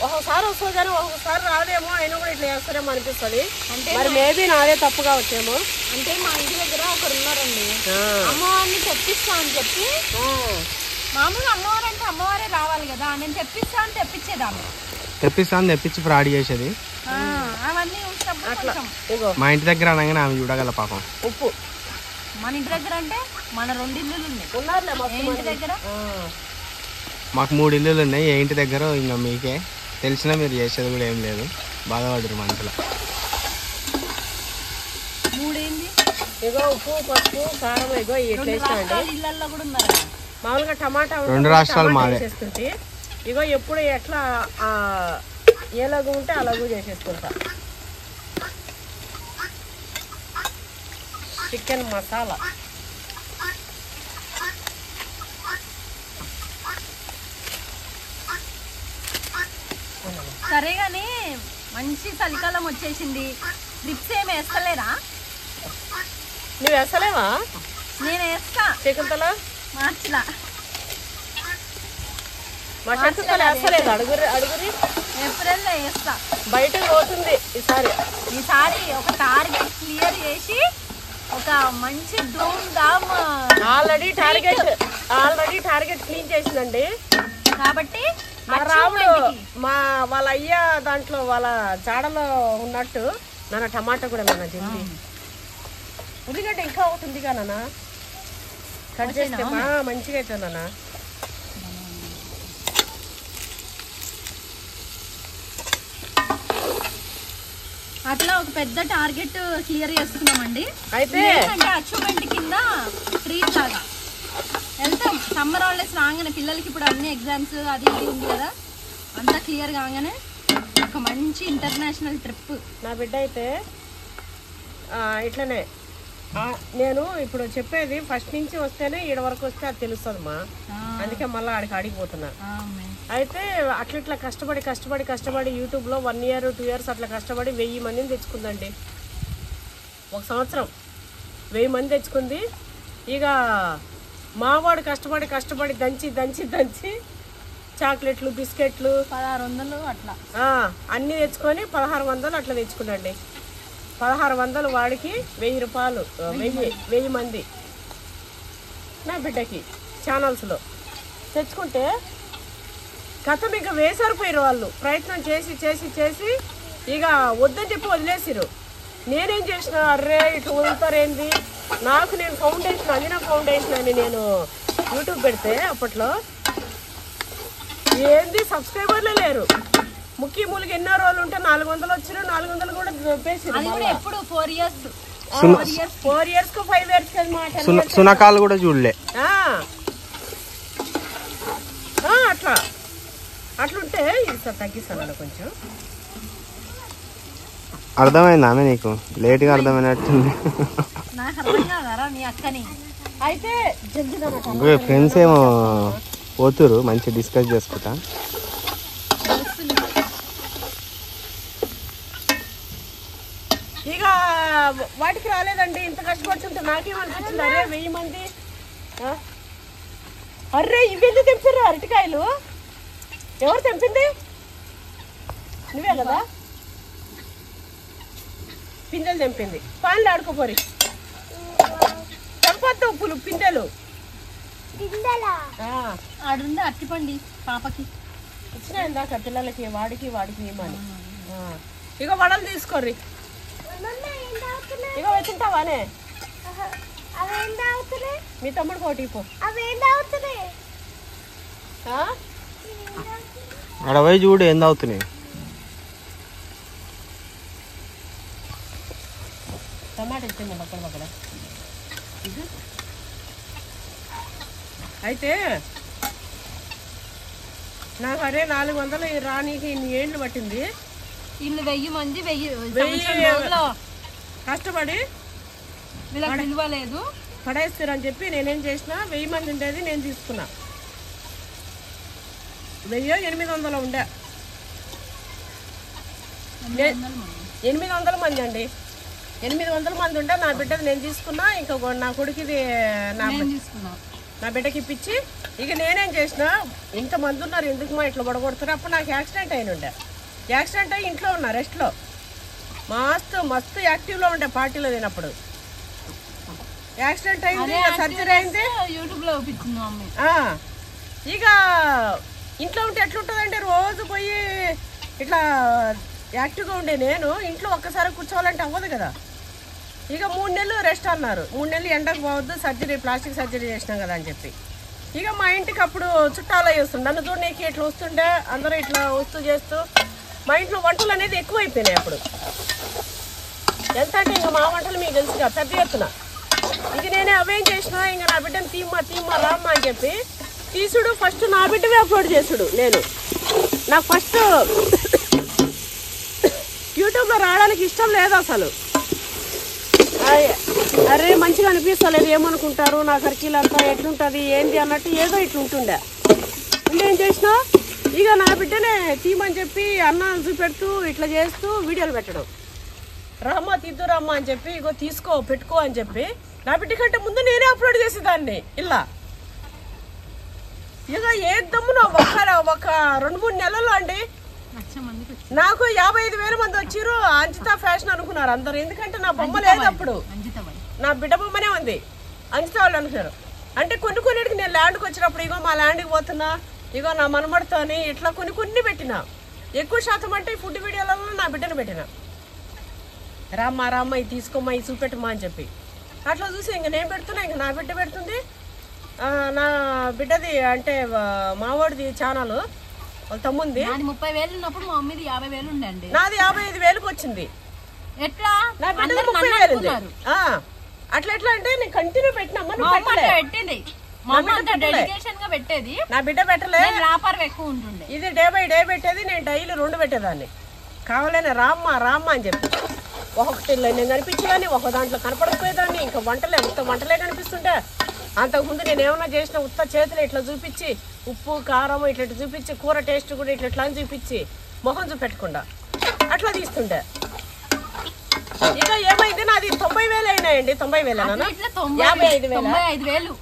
ఒక్కొక్కసారి వస్తుంది కానీ ఒక్కొక్కసారి రాదేమో, అయినా కూడా ఇట్లా చేస్తారేమో అనిపిస్తుంది. అంటే మరి మేబీ నాదే తప్పుగా వచ్చేమో. అంటే మా ఇంటి దగ్గర ఒకరు ఉన్నారండి, అమ్మవారిని తెప్పిస్తా అని చెప్పి మామూలుగా అమ్మవారు అంటే అమ్మవారే రావాలి కదా, నేను తెప్పించేదాన్ని. తెప్పించి ఫ్రాడ్ చేసేది. అవన్నీ చూసినప్పుడు మా ఇంటి దగ్గర అనగానే ఆమె చూడగల పాపం. ఉప్పు మన ఇంటి దగ్గర అంటే మన 2 ఇల్లులు ఉన్నాయి. ఇంటి దగ్గర మాకు 3 ఇల్లులు ఉన్నాయి. ఏ ఇంటి దగ్గర ఇంకా మీకే తెలిసినా మీరు చేసేది కూడా ఏం లేదు. బాధపడరు మనసులో. 3 ఏంది? ఇగో ఉప్పు, పసుపు, కారం ఇగో ఇట్లా ఇళ్ళల్లో కూడా ఉన్నారు. మామూలుగా టమాటా 2 రాష్ట్రాలు మాదే. చేస్తుంటే ఇగో ఎప్పుడు ఎట్లా ఏలాగు ఉంటే అలాగూ చేసేసుకుంటా. చికెన్ మసాలా సరే గాని మంచి చలికాలం వచ్చేసింది. ట్రిప్స్ ఏమి వేస్తలేరా? నువ్వు వేస్తలేవా? నేను వేస్తా. శకుంతల మార్చిలా మా శకుంతల వేస్తలేదు. అడుగురి ఏప్రిల్లో వేస్తా. బయటకు పోతుంది ఈసారి ఒక టార్గెట్ క్లియర్ చేసి ఒక మంచి ధూమ్ ధామ్. ఆల్రెడీ టార్గెట్ క్లీన్ చేసిందండి. కాబట్టి మా రాముడు వాళ్ళ అయ్య దాంట్లో వాళ్ళ చాడలో ఉన్నట్టు నాన్న టమాటా కూడా నాన్న తింది. ఉల్లిగడ్డ ఇంకా ఒకటి ఉందిగా నాన్న, కట్ చేస్తే మంచిగా అవుతుంది నాన్న. అట్లా ఒక పెద్ద టార్గెట్ క్లియర్ చేసుకున్నామండి. అయితే అంటే అచీవ్మెంట్ కింద ట్రీట్ లాగా వెళ్తాం. సమ్మర్ హాలిడేస్ రాగానే పిల్లలకి ఇప్పుడు అన్ని ఎగ్జామ్స్ అది ఇది ఉంది కదా, అంతా క్లియర్ కాగానే ఒక మంచి ఇంటర్నేషనల్ ట్రిప్. నా బిడ్డ అయితే ఇట్లనే నేను ఇప్పుడు చెప్పేది ఫస్ట్ నుంచి వస్తేనే ఈడ వరకు వస్తే అది తెలుస్తుంది మా. అందుకే మళ్ళీ ఆడిపోతున్నా. అయితే అట్లా కష్టపడి యూట్యూబ్లో 1 year 2 years అట్లా కష్టపడి 1000 మందిని తెచ్చుకుందండి. ఒక సంవత్సరం 1000 మంది తెచ్చుకుంది. ఇక మావాడు కష్టపడి దంచి చాక్లెట్లు, బిస్కెట్లు 1600 అట్లా అన్నీ తెచ్చుకొని 1600 అట్లా తెచ్చుకున్నాండి. 1600 వాడికి 1000 రూపాయలు. 1000 మంది నా బిడ్డకి ఛానల్స్లో తెచ్చుకుంటే కథ ఇక వేసారిపోయారు వాళ్ళు. ప్రయత్నం చేసి ఇక వద్దని చెప్పి వదిలేసిరు. నేనేం చేసిన, అర్రే ఇట్లా వదులుతారేంది, నేను ఫౌండేషన్ అంజనా ఫౌండేషన్ అని నేను యూట్యూబ్ పెడితే అప్పట్లో ఏంది సబ్స్క్రైబర్లే లేరు. ముఖ్యమూలికి ఎన్నో రోజులు ఉంటే 400 వచ్చిన 400 కూడా దొబ్బేసిరు. 4 years 5 years మాట సునకాలు కూడా చూడలే. అట్లుంటే ఇది తగ్గిస్తాను కొంచెం. అర్థమైందా ఆమె నీకు? లేట్గా అర్థమైనట్టుంది. అయితే ఫ్రెండ్స్ ఏమో పోతురు మంచి డిస్కస్ చేసుకుంటా. ఇక వాటికి రాలేదండి. ఇంత కష్టపడుతుంటే నాకేమనిపించింది, అరే 1000 మంది అర్రే ఇవెందు తెంపారు అరటికాయలు. ఎవరు తెంపింది? నువ్వే కదా. పిందెలు తెంపింది. పాన్లు ఆడుకోపోరి. తెంపొద్దు ఉప్పులు పిందెలు. ఆడుంది అట్టిపండి పాపకి ఇచ్చిన ఇందాక పిల్లలకి వాడికి ఏమని. ఇక వడలు తీసుకోర్రి. ఇక వచ్చింటావానే మీ తమ్ముడు కోటి పో. అక్కడ పోయి చూడు ఏం తాగుతున్నాయి. టమాటా ఇచ్చింది పక్కన. అయితే నాకు అరే 400 రానికి ఇన్ని ఏళ్ళు పట్టింది. వీళ్ళు 1000 మంది కష్టపడి వీళ్ళకి విలువలేదు పడేస్తారని చెప్పి నేనేం చేసిన 1000 మంది ఉండేది నేను తీసుకున్నా. 1800 ఉండే. 800 మంది అండి. 800 మంది ఉంటే నా బిడ్డది నేను తీసుకున్నా. ఇంకా నా కొడుకుది నా బిడ్డకి ఇప్పించి ఇక నేనేం చేసిన, ఇంతమంది ఉన్నారు ఎందుకు మా ఇట్లా పడగొడతారు. అప్పుడు నాకు యాక్సిడెంట్ అయినుండే. యాక్సిడెంట్ అయ్యి ఇంట్లో ఉన్నా రెస్ట్లో. మస్తు యాక్టివ్లో ఉండే పార్టీలో తినప్పుడు. యాక్సిడెంట్ అయింది, సర్జరీ అయింది. యూట్యూబ్లో చూపించింది మమ్మీ. ఇక ఇంట్లో ఉంటే ఎట్లుంటుందంటే రోజు పోయి ఇట్లా యాక్టివ్గా ఉండే నేను ఇంట్లో ఒక్కసారి కూర్చోవాలంటే అవ్వదు కదా. ఇక 3 నెలలు రెస్ట్ అన్నారు. 3 నెలలు ఎండకు పోవద్దు, సర్జరీ ప్లాస్టిక్ సర్జరీ చేసినాం కదా అని చెప్పి. ఇక మా ఇంటికి అప్పుడు చుట్టాలు వస్తుండే, నన్ను చూడనీకి ఇట్లా వస్తుండే, అందరూ ఇట్లా వస్తూ చేస్తూ మా ఇంట్లో వంటలు అనేది ఎక్కువ అయిపోయినాయి అప్పుడు. ఎంత అంటే ఇంకా మా వంటలు మీకు తెలుసుగా పెద్ద ఎత్తున. ఇక నేనే అవేం చేసినా ఇంకా నా బిడ్డను తీమ్మా రామ్మా అని చెప్పి తీసుడు. ఫస్ట్ నా బిడ్డవే అప్లోడ్ చేసుడు. నాకు ఫస్ట్ యూట్యూబ్లో రావడానికి ఇష్టం లేదు అసలు. అరే మంచిగా అనిపిస్తలేదు, ఏమనుకుంటారు నా ఖర్చీలంతా ఎట్లుంటుంది ఏంది అన్నట్టు ఏదో ఇట్లుంటుండే. అంటే ఏం చేసినా ఇక నా బిడ్డనే తీయమని చెప్పి అన్నం చూపెడుతూ ఇట్లా చేస్తూ వీడియోలు పెట్టడం. రామ్మా తీద్దురమ్మా అని చెప్పి ఇగో తీసుకో పెట్టుకో అని చెప్పి నా బిడ్డ కంటే ముందు నేనే అప్లోడ్ చేసేదాన్ని ఇలా. ఇక ఏ దమ్మున ఒక 2-3 నెలల్లో అండి నాకు 55,000 మంది వచ్చారు. అంజిత ఫ్యాషన్ అనుకున్నారు అందరు, ఎందుకంటే నా బొమ్మ లేదు అప్పుడు, నా బిడ్డ బొమ్మనే ఉంది. అంజిత వాళ్ళు అనుకున్నారు. అంటే కొన్నిటికి నేను ల్యాండ్కి వచ్చినప్పుడు ఇగో మా ల్యాండ్కి పోతున్నా, ఇగో నా మనమడితో అని ఇట్లా కొన్ని పెట్టిన. ఎక్కువ శాతం అంటే ఈ ఫుడ్ వీడియోలలో నా బిడ్డను పెట్టిన. రామ్మా ఇది తీసుకోమ్మా ఇది చూపెట్టమ్మా అని చెప్పి అట్లా చూసి ఇంక నేను పెడుతున్నా, ఇంక నా బిడ్డ పెడుతుంది. నా బిడ్డది అంటే మావాడిది ఛానల్ వాళ్ళ తమ్ముంది. 30,000 ఉన్నప్పుడు మా మమ్మీది 50,000 ఉండండి. నాది 55,000కి వచ్చింది. ఎట్లా నా బిడ్డది 30,000 ఉంది. అట్లా ఎట్లా అంటే నేను కంటిన్యూ పెట్టినమ్మా. పెట్టింది డెడికేషన్ గా పెట్టేది. నా బిడ్డ పెట్టలే, వ్యాపారం ఎక్కువ ఉంటుండే. ఇది డే బై డే పెట్టేది. నేను డైలీ 2 పెట్టేదాన్ని. కావాలని రామ్మా అని చెప్పి ఒక్కొక్కటిలో నేను కనిపించేదాన్ని, ఒక దాంట్లో కనపడకపోయేదాన్ని. ఇంకా వంటలే కనిపిస్తుంటే. అంతకుముందు నేను ఏమన్నా చేసిన ఉత్త చేతులు ఇట్లా చూపించి ఉప్పు కారం ఇట్లా చూపించి కూర టేస్ట్ కూడా ఇట్లా అని చూపించి మొహం చూపెట్టకుండా అట్లా తీస్తుండే. ఇక ఏమైంది నాది 90,000 అయినాయండి. 90,000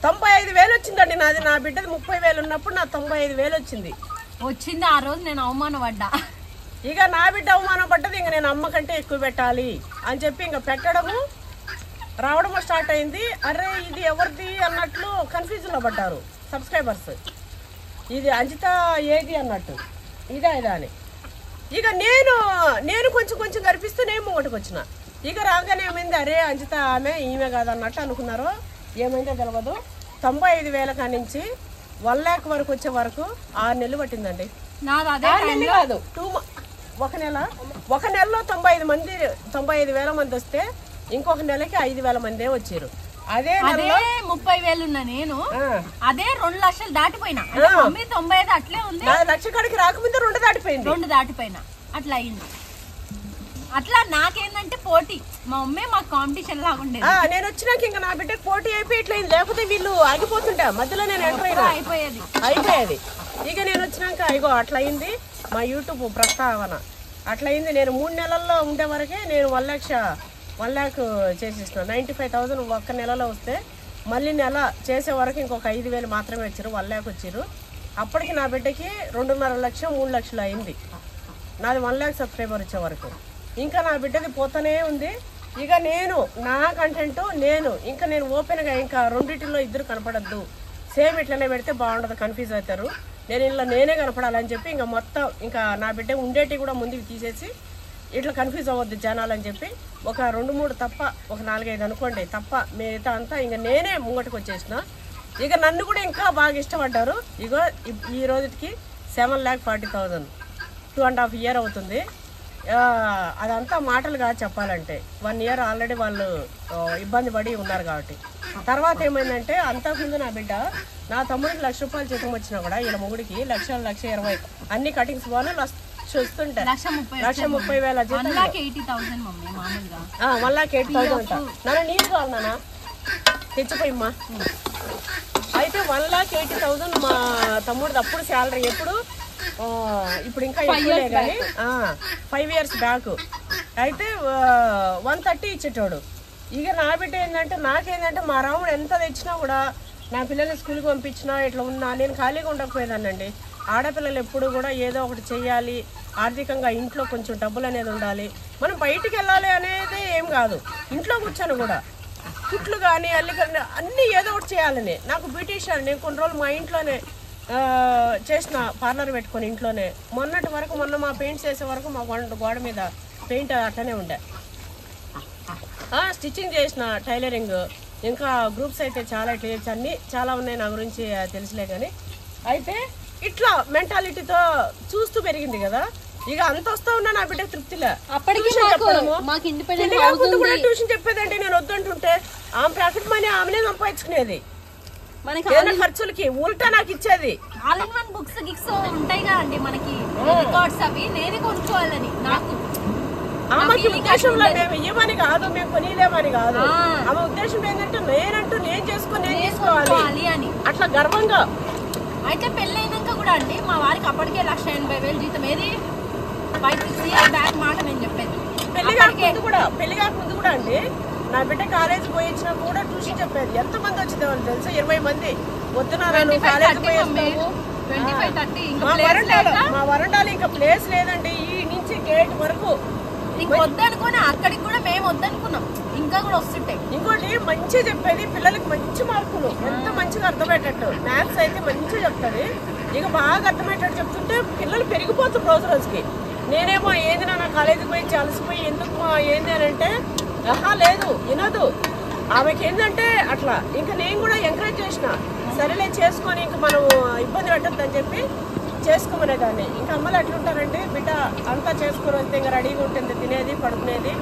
95,000 వచ్చిందండి నాది. నా బిడ్డది 30,000 ఉన్నప్పుడు నా 95,000 వచ్చింది. ఆ రోజు నేను అవమానం పడ్డా. ఇక నా బిడ్డ అవమానం పడ్డది. ఇంక నేను అమ్మ కంటే ఎక్కువ పెట్టాలి అని చెప్పి ఇంకా పెట్టడము రావడము స్టార్ట్ అయింది. అరే ఇది ఎవరిది అన్నట్లు కన్ఫ్యూజన్లో పడ్డారు సబ్స్క్రైబర్స్. ఇది అంజిత ఏది అన్నట్టు, ఇదా అని. ఇక నేను కొంచెం కనిపిస్తూ నేను ముంగటికి వచ్చిన. ఇక రాగానే ఏమైంది, అరే అంజిత ఈమె కాదన్నట్టు అనుకున్నారు. ఏమైందో తెలియదు. 95,000 కానించి 1 lakh వరకు వచ్చే వరకు 6 నెలలు పట్టిందండి. 6 నెలలు కాదు, ఒక నెలలో 95,000 మంది వస్తే ఇంకొక నెలకి 5,000 మందే వచ్చారు. అదే 30,000 ఉన్నా నేను, అదే 2 లక్షలు దాటిపోయినా. 95 అట్లే ఉంది. 1 లక్ష కాడికి రాకముందే 2 దాటిపోయినా అట్లా అయింది. అట్లా నాకేందంటే పోటీ, మా మమ్మీ మాకు కాంపిటీషన్ లాగా ఉండేది. నేను వచ్చినాక ఇంకా నా బిడ్డకి పోటీ అయిపోయి ఇట్లా లేకపోతే వీళ్ళు ఆగిపోతుంటా మధ్యలో. నేను ఎంటర్ అయిపోయేది. ఇక నేను వచ్చినాక ఇగో అట్లా అయింది మా యూట్యూబ్ ప్రస్తావన. అట్లా అయింది. నేను 3 నెలల్లో ఉండే వరకే నేను 1 lakh చేసేసిన. 95,000 ఒక్క నెలలో వస్తే మళ్ళీ నెల చేసే వరకు ఇంకొక 5,000 మాత్రమే వచ్చారు. 1 lakh వచ్చారు. అప్పటికి నా బిడ్డకి 2.5 లక్షలు 3 లక్షలు అయింది. నాది 1 lakh సబ్స్క్రైబర్ వచ్చే వరకు. ఇంకా నా బిడ్డది పోతూనే ఉంది. ఇక నేను నా కంటెంట్ ఇంకా నేను ఓపెన్గా ఇంకా రెండింటిలో ఇద్దరు కనపడద్దు, సేమ్ ఇట్లనే పెడితే బాగుండదు, కన్ఫ్యూజ్ అవుతారు, నేను ఇలా నేనే కనపడాలని చెప్పి ఇంకా మొత్తం ఇంకా నా బిడ్డ ఉండేటి కూడా ముందుకు తీసేసి ఇట్లా కన్ఫ్యూజ్ అవ్వద్దు జనాలు అని చెప్పి ఒక 2-3 తప్ప ఒక 4-5 అనుకోండి తప్ప మిగతా అంతా ఇంకా నేనే ముంగటికి వచ్చేసిన. ఇక నన్ను కూడా ఇంకా బాగా ఇష్టపడ్డారు. ఇగో ఈ రోజుకి 7,40,000 2.5 year అవుతుంది. అదంతా మాటలుగా చెప్పాలంటే 1 year ఆల్రెడీ వాళ్ళు ఇబ్బంది పడి ఉన్నారు కాబట్టి. తర్వాత ఏమైందంటే అంతకుముందు నా బిడ్డ నా తమ్ముడికి 1,00,000 రూపాయలు జీతం వచ్చినా కూడా ఇలా మొగుడికి 1,20,000 అన్ని కటింగ్స్ బాగా చూస్తుంటే 1,30,000 జీతం. 1,80,000 అంట. నాన్న నీరు కావాలి నాన్న తెచ్చిపోయిమ్మా. అయితే 1,80,000 మా తమ్ముడిది అప్పుడు శాలరీ. ఎప్పుడు ఇప్పుడు ఇంకా ఎక్కువలే కానీ 5 years బ్యాక్ అయితే 130 ఇచ్చేటోడు. ఇక నా బిడ్డ ఏంటంటే నాకేంటంటే మా రాముడు ఎంత తెచ్చినా కూడా నా పిల్లల్ని స్కూల్కి పంపించినా ఇట్లా ఉన్నా నేను ఖాళీగా ఉండకపోయేదానండి. ఆడపిల్లలు ఎప్పుడు కూడా ఏదో ఒకటి చెయ్యాలి, ఆర్థికంగా ఇంట్లో కొంచెం డబ్బులు అనేది ఉండాలి, మనం బయటికి వెళ్ళాలి అనేది ఏం కాదు. ఇంట్లో కూర్చొని కూడా కుట్లు కానీ అల్లి కానీ అన్నీ ఏదో ఒకటి చేయాలని నాకు బ్యూటీషియన్. నేను కొన్ని రోజులు మా ఇంట్లోనే చేసిన పార్లర్ పెట్టుకొని ఇంట్లోనే. మొన్నటి వరకు మొన్న మా పెయింట్స్ వేసే వరకు మా గోడ మీద పెయింట్ అట్లనే ఉండే. స్టిచ్చింగ్ చేసిన, టైలరింగ్, ఇంకా గ్రూప్స్ అయితే చాలా ఇట్లా చేయొచ్చు, అన్నీ చాలా ఉన్నాయి నా గురించి తెలుసులే. కానీ అయితే ఇట్లా మెంటాలిటీతో చూస్తూ పెరిగింది కదా. ఇక అంత వస్తా ఉన్నా నా బిడ్డ తృప్తిలే. ట్యూషన్ చెప్పేదండి నేను వద్దంటుంటే ఆమె ప్రాఫిట్ మనీ ఆమెనే సంపాదించుకునేది, ఏదైనా ఖర్చులకి ఉల్టా నాకు ఇచ్చేది. ఆల్ ఇన్ వన్ బుక్స్ గిక్స్ ఉంటాయి కదండి మనకి రికార్డ్స్, అవి నేనే కొనుక్కోవాలని నాకు. ఆమెకి ఉద్దేశంలో మేము ఇవ్వమని కాదు, మేము కొనిలేమని కాదు. ఆమె ఉద్దేశం ఏంటంటే నేను చేసుకుని నేను తీసుకోవాలి అని, అట్లా గర్వంగా. అయితే పెళ్ళైనాక కూడా అండి మా వారికి అప్పటికే 1,80,000 జీతం. ఏది 5-6 years బ్యాక్ మాట నేను చెప్పేది. పెళ్లి కాకముందు కూడా అండి నా బిడ్డ కాలేజ్ పోయి వచ్చినా కూడా ట్యూషన్ చెప్పేది. ఎంత మంది వచ్చింది వాళ్ళు తెలుసా? 20 మంది వస్తున్నాను కాలేజ్ పోయి. మా వరండాలో ఇంకా ప్లేస్ లేదండి, ఈ నుంచి గేట్ వరకు వద్దనుకుని అక్కడికి కూడా మేము వద్దనుకున్నాం, ఇంకా కూడా వస్తుంటాయి. ఇంకోటి మంచిగా చెప్పేది, పిల్లలకి మంచి మార్కులు, ఎంత మంచిగా అర్థమయ్యేటట్టు. మ్యాథ్స్ అయితే మంచిగా చెప్తుంది, ఇక బాగా అర్థమయ్యేటట్టు చెప్తుంటే పిల్లలు పెరిగిపోతుంది రోజు రోజుకి. నేనేమో ఏంది నా కాలేజీకి పోయి అలసిపోయి ఎందుకు ఏంది అని అంటే లేదు వినదు. ఆమెకి ఏంటంటే అట్లా ఇంకా నేను కూడా ఎంకరేజ్ చేసిన, సరేలే చేసుకొని ఇంకా మనం ఇబ్బంది పెట్టద్దని చెప్పి చేసుకోమనేదాన్ని. ఇంకా అమ్మలు ఎట్లుంటారంటే బిడ్డ అంతా చేసుకుని వస్తే ఇంకా రెడీగా ఉంటుంది, తినేది పడుకునేది,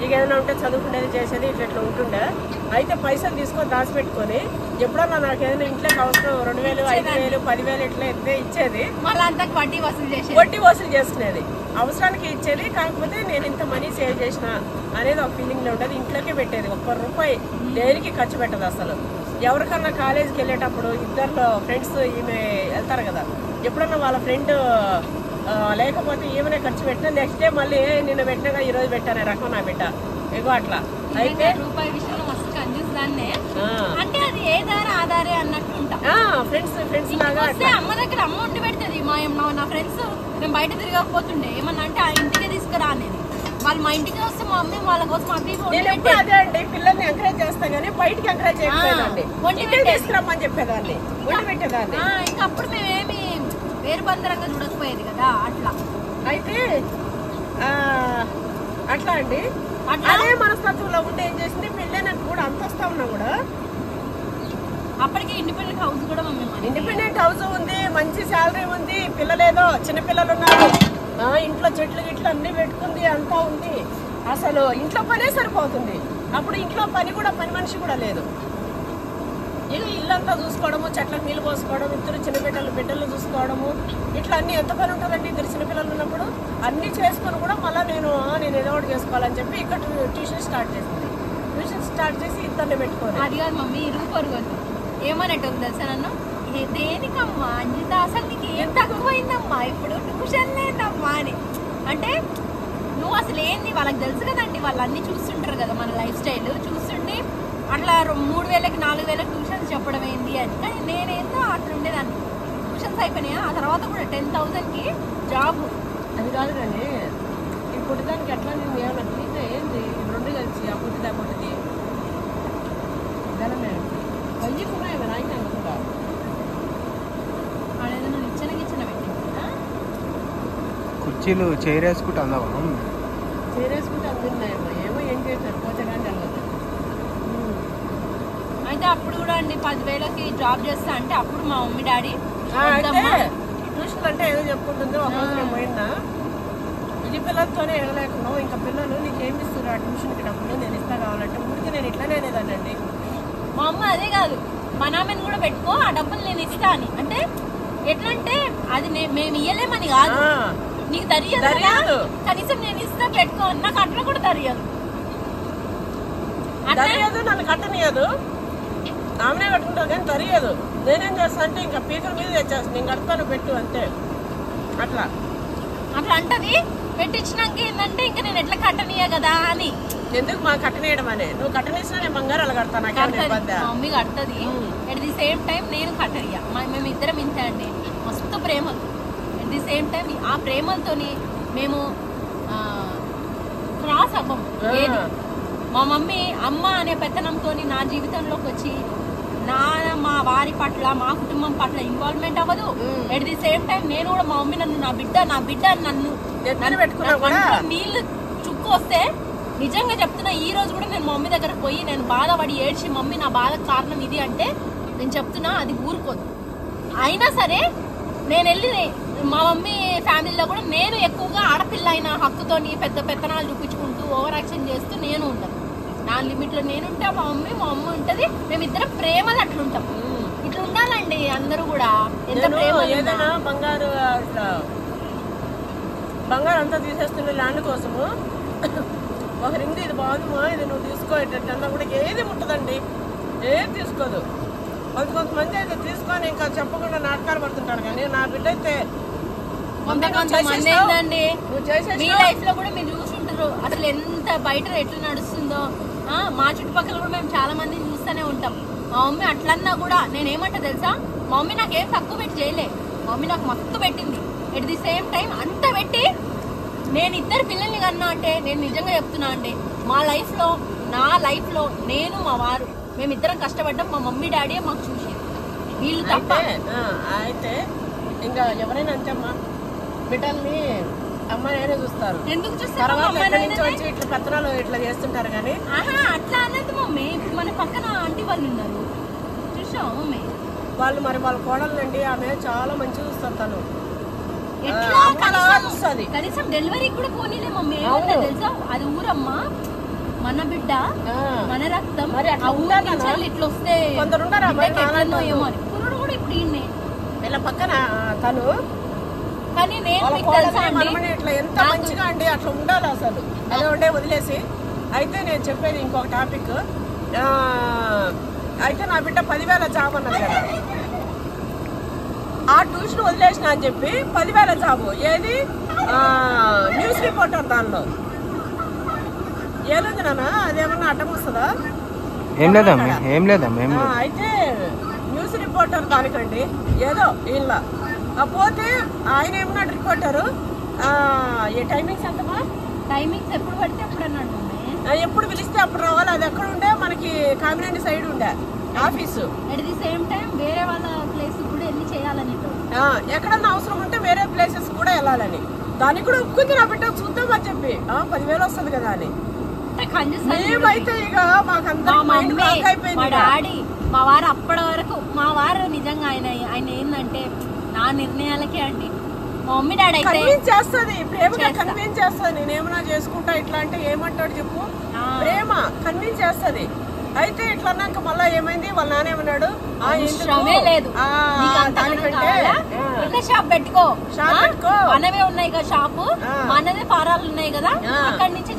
ఇక ఏదైనా ఉంటే చదువుకునేది చేసేది ఇట్లా ఉంటుండే. అయితే పైసలు తీసుకొని దాచిపెట్టుకొని ఎప్పుడన్నా నాకు ఏదైనా ఇంట్లోకి అవసరం 2,000, 5,000, 10,000 ఇట్లా ఎత్తే ఇచ్చేది, వడ్డీ వసూలు చేసుకునేది, అవసరానికి ఇచ్చేది. కాకపోతే నేను ఇంత మనీ సేవ్ చేసిన అనేది ఒక ఫీలింగ్లో ఉండేది. ఇంట్లోకే పెట్టేది, ₹1 దేనికి ఖర్చు పెట్టదు అసలు. ఎవరికన్నా కాలేజీకి వెళ్ళేటప్పుడు ఇద్దరు ఫ్రెండ్స్ ఈమె వెళ్తారు కదా, ఎప్పుడన్నా వాళ్ళ ఫ్రెండ్ లేకపోతే ఈమెనే ఖర్చు పెట్టినా నెక్స్ట్ డే మళ్ళీ నిన్న పెట్టినాగా ఈ రోజు పెట్టానే రకం నా బిడ్డ. ఇగో అట్లా. అయితే రూపాయి విషయంలో మస్తు కంజూస్ దాన్నే, అంటే అది ఏ దారి ఆ దారి అన్నట్టు ఉంటాం. ఫ్రెండ్స్ లాగా అమ్మ దగ్గర అమ్మ ఉండి పెడుతుంది. నా ఫ్రెండ్స్ మేము బయట తిరగకపోతుండే ఏమన్నా అంటే ఆ ఇంటికే తీసుకురా అనేది. వాళ్ళు మా ఇంటికి వస్తే మా అమ్మ వాళ్ళ కోసం అదే అండి పిల్లల్ని ఎంకరేజ్ చేస్తా గానీ బయటకి ఎంకరేజ్ చేయకపోయేదాన్ని, తీసుకురమ్మని చెప్పేదాన్ని, వండి పెట్టేదాన్ని. ఇంకా అప్పుడు మేమేమి వేరు బందరంగా చూడకపోయేది కదా అట్లా. అయితే అట్లా అండి అదే మనస్తత్వంలో ఉంటే ఏం చేసింది, పెళ్ళైనాక కూడా అంత వస్తా ఉన్నా కూడా అప్పటికి ఇండిపెండెంట్ హౌస్ కూడా ఇండిపెండెంట్ హౌస్ ఉంది, మంచి శాలరీ ఉంది, పిల్లలేదో చిన్నపిల్లలు ఉన్నారు, ఇంట్లో చెట్లు గిట్లు అన్ని పెట్టుకుంది, అంతా ఉంది. అసలు ఇంట్లో పనే సరిపోతుంది. అప్పుడు ఇంట్లో పని కూడా పని మనిషి కూడా లేదు. ఇక ఇల్లంతా చూసుకోవడము, చెట్లకు నీళ్ళు పోసుకోవడం, ఇద్దరు బిడ్డలు చూసుకోవడము, ఇట్లా అన్ని ఎంత పని ఉంటుందండి ఇద్దరు చిన్నపిల్లలు ఉన్నప్పుడు. అన్ని చేసుకొని కూడా మళ్ళీ నేను ఏదో ఒకటి చేసుకోవాలని చెప్పి ఇక్కడ ట్యూషన్ స్టార్ట్ చేసింది. ట్యూషన్ స్టార్ట్ చేసి ఇద్దరిని పెట్టుకోవాలి. అది కాదు మమ్మీ, రూపరుగొద్దు ఏమన్నట్టు తెలుసా నన్ను, దేనికమ్మా అంజిత అసలు నీకు ఏం తక్కువైందమ్మా ఇప్పుడు ట్యూషన్ లేదమ్మా అని. అంటే నువ్వు అసలు ఏంది, వాళ్ళకి తెలుసు కదండి, వాళ్ళు అన్ని చూస్తుంటారు కదా మన లైఫ్ స్టైల్ చూస్తుంటే అట్లా 3,000కి 4,000 ట్యూషన్స్ చెప్పడం ఏంది అని. కానీ నేనేందో అట్లా ఉండేదాన్ని. ట్యూషన్స్ అయిపోయినాయా ఆ తర్వాత కూడా 10,000కి జాబ్. అది కాదు కానీ ఈ పుట్టిదానికి ఎట్లా నేను ఏమన్నా తీస్తే ఏంది రెండు కలిసి ఆ పుట్టిదా పుట్టిది ధనమే వయ్యకున్నాయి రాయినా కూడా అదేదన్నా నిచ్చెన పెట్టి కుర్చీలు చేరేసుకుంటూ అందావా, చేరేసుకుంటే అందున్నాయేమో, ఏమో ఏం చేశారు పోతే కానీ తెలియదు. అయితే అప్పుడు కూడా అండి 10,000కి జాబ్ చేస్తా అంటే అప్పుడు మా మమ్మీ డాడీ ట్యూషన్ అంటే ఏదో చెప్పుకుంటుంది. ఒకరోజు నేను పోయినా, ఇది పిల్లలతోనే ఎగలేకున్నావు, ఇంకా పిల్లలు నీకేమి ఇస్తున్నారు ఆ ట్యూషన్కి డబ్బులు నేను ఇస్తా కావాలంటే ఊరికి నేను ఇట్లానే అనేదానండి. మా అమ్మ అదే కాదు మన ఆమెను కూడా పెట్టుకో ఆ డబ్బులు నేను ఇస్తా అని. అంటే ఎట్లా అంటే అది మేము ఇయ్యలేమని కాదు, నీకు తెలియదు కనీసం నేను ఇస్తా పెట్టుకో, నాకు అట్లా కూడా తెలియదు. నన్ను కట్టనియదు, ఆమెనే కట్టుకుంటావు కానీ తెలియదు. నేనేం చేస్తా అంటే ఇంకా పీకల మీద తెచ్చేస్తాను, నేను కడతాను పెట్టు అంతే. అట్లా అంటది. పెట్టించినాక ఏంటంటే ఇంకా నేను ఎట్లా కట్టనియా కదా అని. ఎందుకు మా కట్టనేయడం అనే, నువ్వు కట్టనేసినా నేను బంగారాలు కడతాను. మమ్మీ కడుతుంది, అట్ ది సేమ్ టైం నేను కట్టనియా. మేము ఇద్దరం ఇంతే అండి, మస్తు ప్రేమలు. అట్ ది సేమ్ టైం ఆ ప్రేమలతోని మేము క్రాస్ అవ్వము. మా మమ్మీ అమ్మ అనే పెత్తనంతో నా జీవితంలోకి వచ్చి మా వారి పట్ల మా కుటుంబం పట్ల ఇన్వాల్వ్మెంట్ అవ్వదు. ఎట్ ది సేమ్ టైం నేను కూడా మా మమ్మీ నన్ను నా బిడ్డ నన్ను నీళ్లు చుక్కు వస్తే నిజంగా చెప్తున్నా, ఈ రోజు కూడా నేను మా మమ్మీ దగ్గర పోయి నేను బాధపడి ఏడ్చి మమ్మీ నా బాధకు కారణం ఇది అంటే నేను చెప్తున్నా అది ఊరుకోదు. అయినా సరే నేను వెళ్ళి మా మమ్మీ ఫ్యామిలీలో కూడా నేను ఎక్కువగా ఆడపిల్ల అయిన హక్కుతోని పెద్ద పెత్తనాలు చూపించుకుంటూ ఓవర్ యాక్షన్ చేస్తూ నేను ఉంటాను. నా లిమిట్ లో నేను ఉంటా, మా మమ్మీ ఉంటది, మేమిద్దరం ప్రేమలు అట్లుంటాం. ఇట్లా ఉండాలండి అందరూ కూడా. ఎంత ప్రేమ ఏదైనా బంగారు అంతా తీసేస్తున్న ల్యాండ్ కోసము ఒకరింది ఇది బాగుందమ్మా ఇది నువ్వు తీసుకోయేటన్నా కూడా ఏది ముట్టదండి, ఏది తీసుకోదు. కొంతమంది అయితే తీసుకొని ఇంకా చెప్పకుండా నాటకాలు పడుతుంటారు. కానీ నా బిడ్డ అయితే కొంతమంది ఏంటండి మీ లైఫ్ లో కూడా మీరు చూసుంటారు అసలు ఎంత బయట ఎట్లా నడుస్తుందో. మా చుట్టుపక్కల కూడా మేము చాలా మందిని చూస్తూనే ఉంటాం. మా మమ్మీ అట్లన్నా కూడా నేనేమంటా తెలుసా, మా మమ్మీ నాకేం తక్కువ పెట్టి చేయలే, మా మమ్మీ నాకు మస్తు పెట్టింది. ఎట్ ది సేమ్ టైం అంత పెట్టి నేను ఇద్దరు పిల్లల్ని కన్నా అంటే నేను నిజంగా చెప్తున్నా అండి, నా లైఫ్ లో నేను మా వారు మేమిద్దరం కష్టపడ్డాం. మా మమ్మీ డాడీ మాకు చూసి వీళ్ళు తప్ప. అయితే ఇంకా ఎవరైనా అంతేమ్మా బిడ్డల్ని అమ్మాయినే చూస్తారు. ఎందుకు చూస్తారు? తర్వాత ఎక్కడి నుంచి వచ్చి ఇట్లా పత్రాలు ఇట్లా చేస్తుంటారు. కానీ అట్లా అన్నది మమ్మీ. ఇప్పుడు మన పక్కన ఆంటీ వాళ్ళు ఉన్నారు చూసావా మమ్మీ, వాళ్ళు మరి వాళ్ళ కోడళ్ళండి, ఆమె చాలా మంచిగా చూస్తారు. తను చూస్తుంది. కనీసం డెలివరీ కూడా పోనీలే మమ్మీ. తెలుసా అది ఊరమ్మా, మన బిడ్డ మన రక్తం. ఇట్లా వస్తే ఏమో అని కుర్రుడు కూడా ఇప్పుడు ఇలా పక్కన తను. కానీ నేను ఇట్లా ఎంత మంచిగా అండి అట్లా ఉండాలి అసలు. అదే ఉండే వదిలేసి. అయితే నేను చెప్పేది ఇంకొక టాపిక్. అయితే నా బిడ్డ 10,000 జాబ్ అన్నది కదా, ఆ ట్యూషన్ వదిలేసిన అని చెప్పి 10,000 జాబు ఏది న్యూస్ రిపోర్టర్ దానిలో ఏముంది నాన్న, అదేమన్నా అడ్డం వస్తుందా? ఏం లేదమ్మా. అయితే న్యూస్ రిపోర్టర్ దానికండి ఏదో వీళ్ళ పోతే ఆయన ఏమన్నాడు రిపోర్టరు, ఏ టైమింగ్స్ ఎంతమా? టైమింగ్స్ ఎప్పుడు పడితే అప్పుడు అన్నాడు. ఎప్పుడు పిలిస్తే అప్పుడు రావాలి. అది ఎక్కడ ఉండే మనకి కామినేని సైడ్ ఉండే office. At the same time వేరే వాళ్ళ ప్లేస్ కూడా వెళ్ళి చేయాలని, ఎక్కడన్నా అవసరం ఉంటే వేరే ప్లేసెస్ కూడా వెళ్ళాలని. దానికి కూడా ఒప్పుకుంది నా బిడ్డ చూద్దామని చెప్పి 10,000 వస్తుంది కదా అని. మేమైతే ఇక మా డాడీ మా వారు అప్పటి వరకు మా వారు నిజంగా ఆయన ఏంటంటే నా నిర్ణయాలకే అండి. మా మమ్మీ డాడీ అయితే కన్విన్స్ చేస్తుంది, ప్రేమగా కన్విన్స్ చేస్తుంది. నేనేమన్నా చేసుకుంటా ఇట్లా అంటే ఏమంటాడు చెప్పు, ప్రేమ కన్విన్స్ చేస్తుంది. అయితే ఇట్లా అన్నాక మళ్ళా ఏమైంది, వాళ్ళ నాన్న ఏమన్నాడు, లేదు షాప్ పెట్టుకో, మనమే ఉన్నాయి కదా షాపు, మనదే ఫారాలు ఉన్నాయి కదా, అక్కడి నుంచి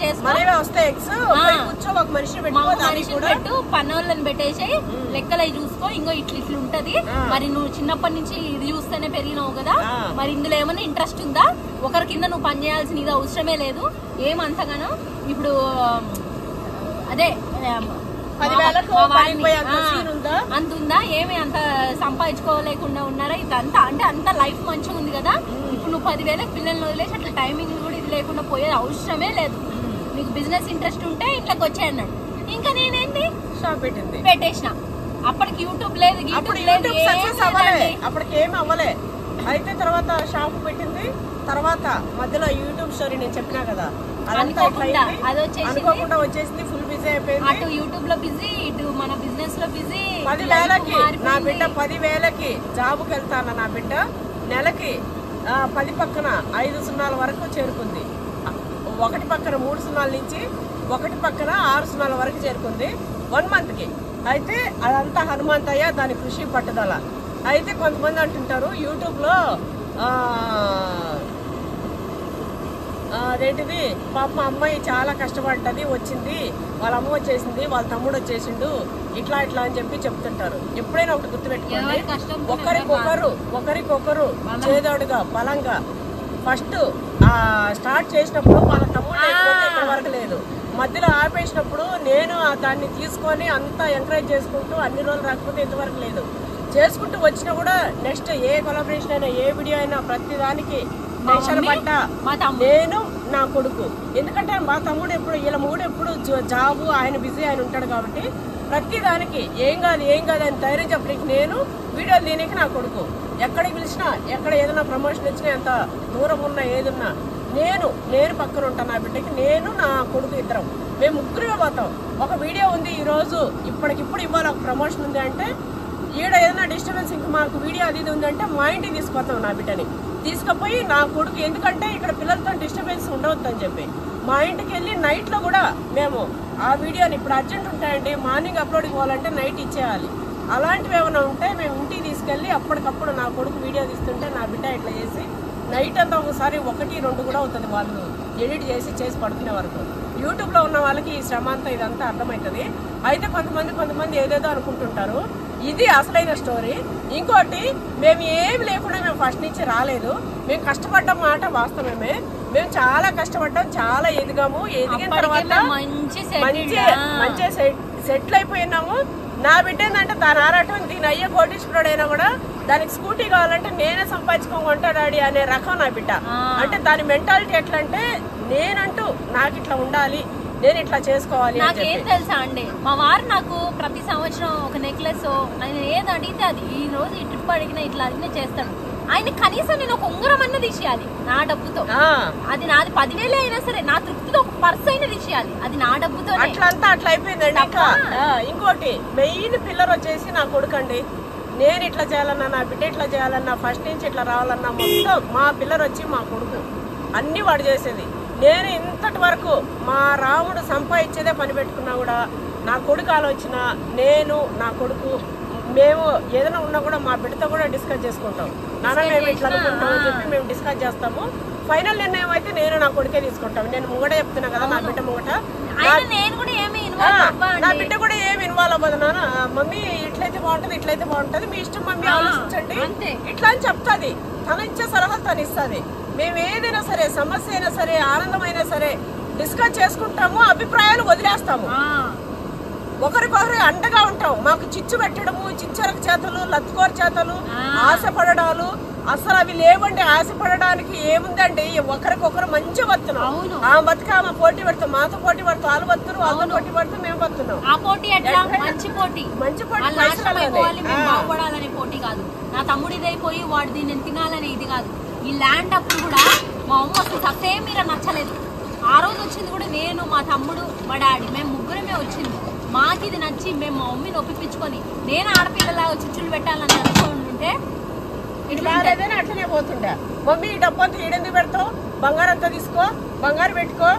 పెట్టు, పనోళ్ళని పెట్టేసి లెక్కలు చూసుకో. ఇంకో ఇట్లా ఉంటది. మరి నువ్వు చిన్నప్పటి నుంచి ఇది చూస్తేనే పెరిగినావు కదా, మరి ఇందులో ఏమైనా ఇంట్రెస్ట్ ఉందా? ఒకరి కింద నువ్వు పని చేయాల్సిన ఇది అవసరమే లేదు. ఏమంతగానో ఇప్పుడు అదే అంతుందా, ఏమి అంత సంపాదించుకోలేకుండా ఉన్నారా? ఇదంతా అంటే అంత లైఫ్ మంచిగా ఉంది కదా. ఇప్పుడు నువ్వు 10,000 పిల్లల్ని వదిలేసి అట్లా టైమింగ్ కూడా ఇది లేకుండా పోయేది అవసరమే లేదు. నీకు బిజినెస్ ఇంట్రెస్ట్ ఉంటే ఇంట్లోకి వచ్చాయి అన్నాడు. ఇంకా నేనేంటి షాప్ పెట్టేసిన. అప్పటికి యూట్యూబ్ లేదు, అప్పటికి ఏమి అవ్వలే. అయితే తర్వాత షాప్ పెట్టింది. తర్వాత మధ్యలో యూట్యూబ్ స్టోరీ నేను చెప్పినా కదా, అనుకోకుండా వచ్చేసింది. ఫుల్ బిజీ అయిపోయింది. అటు యూట్యూబ్ లో బిజీ, ఇటు మన బిజినెస్ లో బిజీ. 10,000కి నా బిడ్డ 10,000కి జాబుకి వెళ్తాను. నా బిడ్డ నెలకి 10 పక్కన 5 సున్నాల వరకు చేరుకుంది. 1 పక్కన 3 సున్నాల నుంచి 1 పక్కన 6 సున్నాల వరకు చేరుకుంది 1 మంత్ కి. అయితే అదంతా హనుమంతయ్య దాని కృషి పట్టుదల. అయితే కొంతమంది అంటుంటారు యూట్యూబ్ లో అదేంటిది పాప అమ్మాయి చాలా కష్టపడ్డది, వచ్చింది, వాళ్ళ అమ్మ వచ్చేసింది, వాళ్ళ తమ్ముడు వచ్చేసిండు, ఇట్లా అని చెప్పి చెప్తుంటారు. ఎప్పుడైనా ఒకటి గుర్తుపెట్టుకోండి, ఒకరికొకరు చేదోడుగా బలంగా. ఫస్ట్ స్టార్ట్ చేసినప్పుడు వాళ్ళ తమ్ముడు ఇప్పటి వరకు లేదు, మధ్యలో ఆపేసినప్పుడు నేను దాన్ని తీసుకొని అంతా ఎంకరేజ్ చేసుకుంటూ అన్ని రోజులు రాకపోతే ఇంతవరకు లేదు చేసుకుంటూ వచ్చినా కూడా నెక్స్ట్ ఏ కొలాబరేషన్ అయినా ఏ వీడియో అయినా ప్రతి దానికి టెన్షన్ పడ్డా నేను నా కొడుకు. ఎందుకంటే మా తమ్ముడు ఎప్పుడు వీళ్ళ మూడు ఎప్పుడు జాబు ఆయన బిజీ ఆయన ఉంటాడు కాబట్టి ప్రతి దానికి ఏం కాదు అని ధైర్యం చెప్పడానికి నేను, వీడియోలు దీనికి నా కొడుకు. ఎక్కడికి పిలిచినా, ఎక్కడ ఏదైనా ప్రమోషన్ ఇచ్చినా, ఎంత దూరం ఉన్నా ఏదున్నా నేను పక్కన ఉంటాను. నా బిడ్డకి నేను, నా కొడుకు ఇద్దరం, మేము ముగ్గురుగా పోతాం. ఒక వీడియో ఉంది ఈరోజు ఇప్పటికిప్పుడు ఇవ్వాలి, ఒక ప్రమోషన్ ఉంది అంటే ఈడ ఏదైనా డిస్టర్బెన్స్ ఇంకా మాకు వీడియో అది ఇది ఉందంటే మా ఇంటికి తీసుకుపోతాం. నా బిడ్డని తీసుకుపోయి నా కొడుకు, ఎందుకంటే ఇక్కడ పిల్లలతో డిస్టర్బెన్స్ ఉండవద్దని చెప్పి మా ఇంటికి వెళ్ళి నైట్లో కూడా మేము ఆ వీడియోని, ఇప్పుడు అర్జెంట్ ఉంటాయండి, మార్నింగ్ అప్లోడ్ ఇవ్వాలంటే నైట్ ఇచ్చేయాలి. అలాంటివి ఏమైనా ఉంటే మేము ఇంటికి తీసుకెళ్ళి అప్పటికప్పుడు నా కొడుకు వీడియో తీస్తుంటే నా బిడ్డ ఇట్లా చేసి నైట్ అంతా ఒకసారి 1-2 కూడా అవుతుంది వాళ్ళు ఎడిట్ చేసి పడుకునే వరకు. యూట్యూబ్లో ఉన్న వాళ్ళకి ఈ శ్రమ అంతా ఇదంతా అర్థమవుతుంది. అయితే కొంతమంది ఏదేదో అనుకుంటుంటారు. ఇది అసలైన స్టోరీ. ఇంకోటి, మేము ఏమి లేకుండా మేము ఫస్ట్ నుంచి రాలేదు. మేము కష్టపడ్డం మాట వాస్తవమే. మేము చాలా కష్టపడ్డాం, చాలా ఎదిగాము. ఎదిగిన తర్వాత మంచిగా సెటిల్ అయిపోయినాము. నా బిడ్డ ఏంటంటే దాని ఆరాటం, దీని అయ్యే కోటీశ్వరుడైనా కూడా దానికి స్కూటీ కావాలంటే నేనే సంపాదించుకోమంటా డాడీ అనే రకం నా బిడ్డ. అంటే దాని మెంటాలిటీ ఎట్లా అంటే, నేనంటూ నాకు ఇట్లా ఉండాలి, నేను ఇట్లా చేసుకోవాలి. నాకేం తెలుసా అండి, మా వారు నాకు ప్రతి సంవత్సరం ఒక నెక్లెస్, నేను ఏది అడిగితే అది, ఈ రోజు ఈ ట్రిప్ అడిగినా ఇట్లా అడిగినా చేస్తాను. ఆయన కనీసం నేను ఒక ఉంగరం అన్న తీసేయాలి నా డబ్బుతో. అది నాది 10,000 అయినా సరే నా తృప్తితో ఒక పర్స్ అయినా తీసేయాలి, అది నా డబ్బుతో. అట్లా అయిపోయిందండి. ఇంకోటి మెయిన్ పిల్లర్ వచ్చేసి నా కొడుకండి. నేను ఇట్లా చేయాలన్నా, నా బిడ్డ ఇట్లా చేయాలన్నా, ఫస్ట్ నుంచి ఇట్లా రావాలన్నా మొత్తం మా పిల్లర్ వచ్చి మా కొడుకు అన్ని వాడు చేసేది. నేను ఇంతటి వరకు మా రాముడు సంపాదించేదే పని పెట్టుకున్నా కూడా నా కొడుకు ఆలోచన, నేను నా కొడుకు మేము ఏదైనా ఉన్నా కూడా మా బిడ్డతో కూడా డిస్కస్ చేసుకుంటాం. నాన్న మేము ఇట్లా అనుకుంటాం అని చెప్పి మేము డిస్కస్ చేస్తాము. ఫైనల్ నిర్ణయం అయితే నేను నా కొడుకే తీసుకుంటాం. నేను ముంగట చెప్తున్నా కదా, నా బిడ్డ ముంగట నా బిడ్డ కూడా ఏమి ఇన్వాల్వ్ అవ్వదు. నాన్న మమ్మీ ఇట్లయితే బాగుంటది, మీ ఇష్టం మమ్మీ, ఆలోచించండి ఇట్లా అని చెప్తాది. తన ఇచ్చే సలహాలు తను ఇస్తుంది. మేము ఏదైనా సరే, సమస్య అయినా సరే, ఆనందమైనా సరే డిస్కస్ చేసుకుంటాము, అభిప్రాయాలు వదిలేస్తాము, ఒకరికొకరు అండగా ఉంటాం. మాకు చిచ్చు పెట్టడము, చిచ్చరకు చేతలు, లత్కోర చేతలు, ఆశపడడాలు అసలు అవి లేవండి. ఆశపడడానికి ఏముందండి, ఒకరికొకరు మంచి బతున్నాం. ఆ బతుక ఆమె పోటీ పడతాం, మాతో పోటీ పడతాం, వాళ్ళు బతున్నారు, వాళ్ళతో పోటీ పడతాం, మేము బతున్నాం. మంచి పోటీ బాగుపడాలనే పోటీ కాదు. నా తమ్ముడు ఇదైపోయి వాడు దీన్ని తినాలనే ఇది కాదు. ఈ ల్యాండ్ అప్పుడు కూడా మా అమ్మ అసలు సత్తే మీద నచ్చలేదు. ఆ రోజు వచ్చింది కూడా నేను, మా తమ్ముడు, మా డాడీ, మేము ముగ్గురమే వచ్చింది. మాకు ఇది నచ్చి మేము మా మమ్మీని ఒప్పించుకొని, నేను ఆడపిల్లలాగా చుచ్చులు పెట్టాలని అనుకుంటుంటే అట్లనే పోతుండే. మమ్మీ ఈ డబ్బంతా ఈడెందుకు పెడతావు, బంగారం అంతా తీసుకో, బంగారు పెట్టుకో,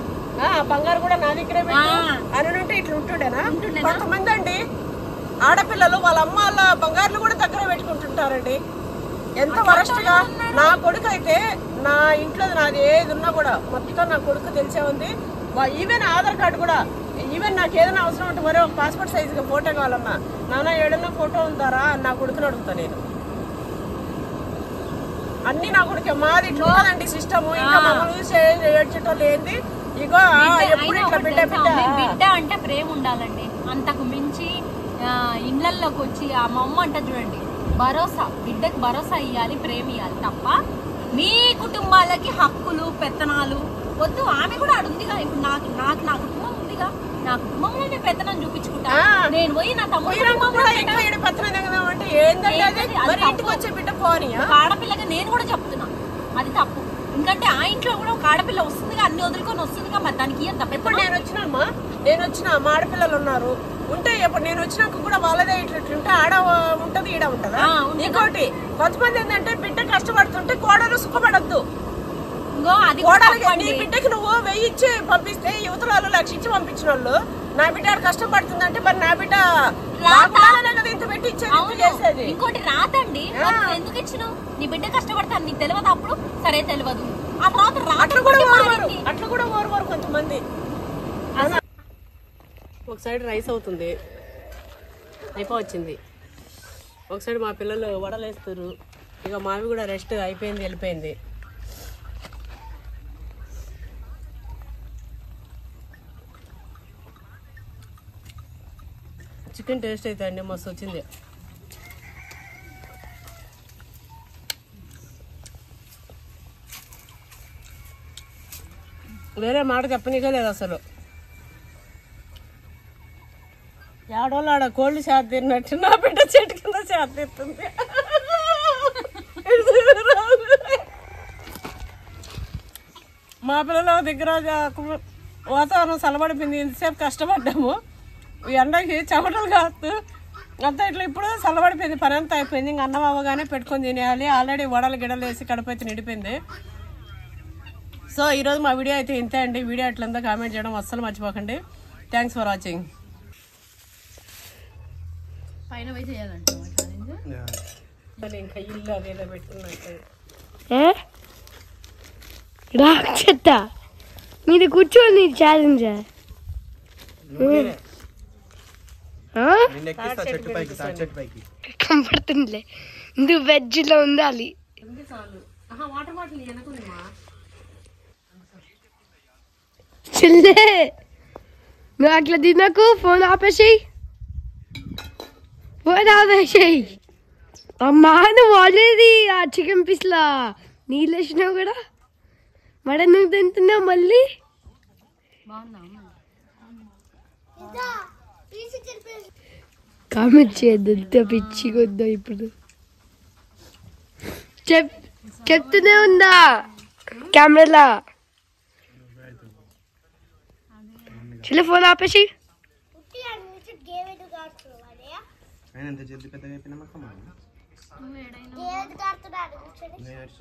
బంగారు కూడా నా దగ్గరే పెట్టు అని ఉంటే ఇట్లా ఉంటుండేనా. కొంతమంది అండి ఆడపిల్లలు వాళ్ళ అమ్మ వాళ్ళ బంగారులు కూడా దగ్గర పెట్టుకుంటుంటారండి. ఎంత వరస్ట్ గా. నా కొడుకు అయితే నా ఇంట్లో నాది ఏది ఉన్నా కూడా మొత్తం నా కొడుకు తెలిసే ఉంది. ఈవెన్ ఆధార్ కార్డు కూడా, ఈవెన్ నాకు ఏదైనా అవసరం ఉంటే మరో పాస్పోర్ట్ సైజుగా ఫోటో కావాలన్నా, నాన్న ఏడన్నా ఫోటో ఉందారా నా కొడుకుని అడుగుతా నేను. అన్ని నా కొడుకే. మాది ఇట్లా ఉన్నదండి సిస్టమ్. ఇంకా మమ్మల్ని ఏడ్చేటోళ్ళు ఏంది, ఇగో ఎప్పుడు ఇట్లా బిడ్డ అంటే ప్రేమ ఉండాలండి. అంతకు మించి ఇళ్లలోకి వచ్చి ఆ మమ్మ అంట చూడండి, భరోసా, బిడ్డకి భరోసా ఇవ్వాలి, ప్రేమ ఇవ్వాలి తప్ప మీ కుటుంబాలకి హక్కులు పెత్తనాలు వద్దు. ఆమె కూడా అడుందిగా, ఇప్పుడు నాకు నా కుటుంబం ఉందిగా, నా కుటుంబంలోనే పెత్తనం చూపించుకుంటా. నేను పోయి నా తమ్ముడు ఆడపిల్లగా నేను కూడా చెప్తున్నా అది తప్పు. ఎందుకంటే ఆ ఇంట్లో కూడా ఒక ఆడపిల్ల వస్తుందిగా, అన్ని వదులుకొని వస్తుందిగా, మరి దానికి ఏం తప్ప. ఇప్పుడు నేను వచ్చిన మా ఆడపిల్లలు ఉన్నారు ఉంటే, ఇప్పుడు నేను వచ్చినాక కూడా వాళ్ళదే ఇట్లుంటే ఆడ ఉంటది, ఈడ ఉంటదా. ఇంకోటి కొంతమంది ఏంటంటే బిడ్డ కష్టపడుతుంటే కోడలు సుఖపడద్దు. నీ బిడ్డకి నువ్వు 1000 ఇచ్చి పంపిస్తే యువతల 1,00,000 ఇచ్చి పంపించిన వాళ్ళు, నా బిడ్డ కష్టపడుతుందంటే మరి నా బిడ్డ ఇంత పెట్టి ఇచ్చేది. ఇంకోటి రాదండి, ఎందుకు ఇచ్చినావు, నీ బిడ్డ కష్టపడతాను నీకు తెలియదు, అప్పుడు సరే తెలియదు, ఆ తర్వాత అట్లా కూడా ఓరు కొంతమంది. ఒక సైడ్ రైస్ అవుతుంది, అయిపోవచ్చింది. ఒక సైడ్ మా పిల్లలు వడలేస్తారు. ఇక మావి కూడా రెస్ట్ అయిపోయింది, వెళ్ళిపోయింది. చికెన్ టేస్ట్ అయితే అండి మస్తు వచ్చింది. వేరే మాట చెప్పనీకే లేదు అసలు. ఆడోళ్ళు ఆడ కోళ్ళు చేత తిన్నట్టు నా బిడ్డ చెట్టు కింద చేత తిస్తుంది. మా పిల్లల దగ్గర వాతావరణం చల్లబడిపోయింది. ఇంతసేపు కష్టపడ్డాము, ఎండకి చెమటలు కాదు అంతా ఇట్లా. ఇప్పుడు చల్లబడిపోయింది, పని అంతా అయిపోయింది. ఇంక అన్నం అవ్వగానే పెట్టుకొని తినేయాలి. ఆల్రెడీ వడలు గిడలు వేసి కడుపైతే నిండిపోయింది. సో ఈరోజు మా వీడియో అయితే ఇంతే అండి. వీడియో ఎట్లందో కామెంట్ చేయడం అస్సలు మర్చిపోకండి. Thanks for watching. పైన పోయి చేయాలంట ఇంకా ఇల్లు అదేదో పెట్టుకున్నట్టు చెత్త మీది కూర్చోని ఛాలెంజ్ కనపడుతుందిలే. నువ్వు వెజ్ లో ఉండాలి. వాటర్ బాటిల్ వెనకుందిమా చెల్లే, నువ్వు అట్లా తినకు. ఫోన్ ఆపేసేయి, ఫోన్ ఆపేసేయి. అమ్మా నువ్వు ఆల్రెడీ ఆ చికెన్ పీస్లా నీళ్ళు వేసినావు కూడా, మరి నువ్వు తింటున్నావు మళ్ళీ. కామెంట్ చేయద్దు, ఎంత పిచ్చిగొద్దా ఇప్పుడు. చెప్తూనే ఉందా కెమెరాలా. చలో ఫోన్ ఆపేసి.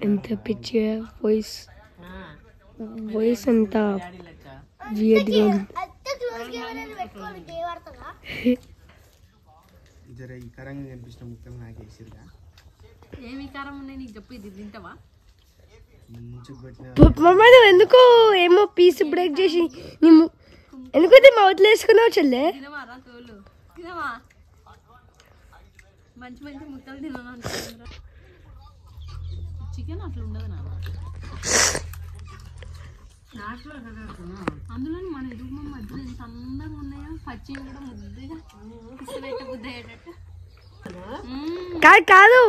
ఎంత పిచ్చిగా వాయిస్ అంత వియర్డ్గా ఉంది. మమ్మ నువ్వు ఎందుకు ఏమో పీస్ బ్రేక్ చేసి ఎందుకైతే మౌత్ వేసుకున్నావు చెల్లె. మంచి మంచి ముక్కలు తిన్నాను. చికెన్ అట్లా ఉండదు అందులో మన ఎదుగు మధ్యలో ఎంత అందంగా ఉన్నాయో. పచ్చి కూడా ముద్దగా ఇష్టపెట్ట బుద్ధ అయ్యేటట్టు. కాదు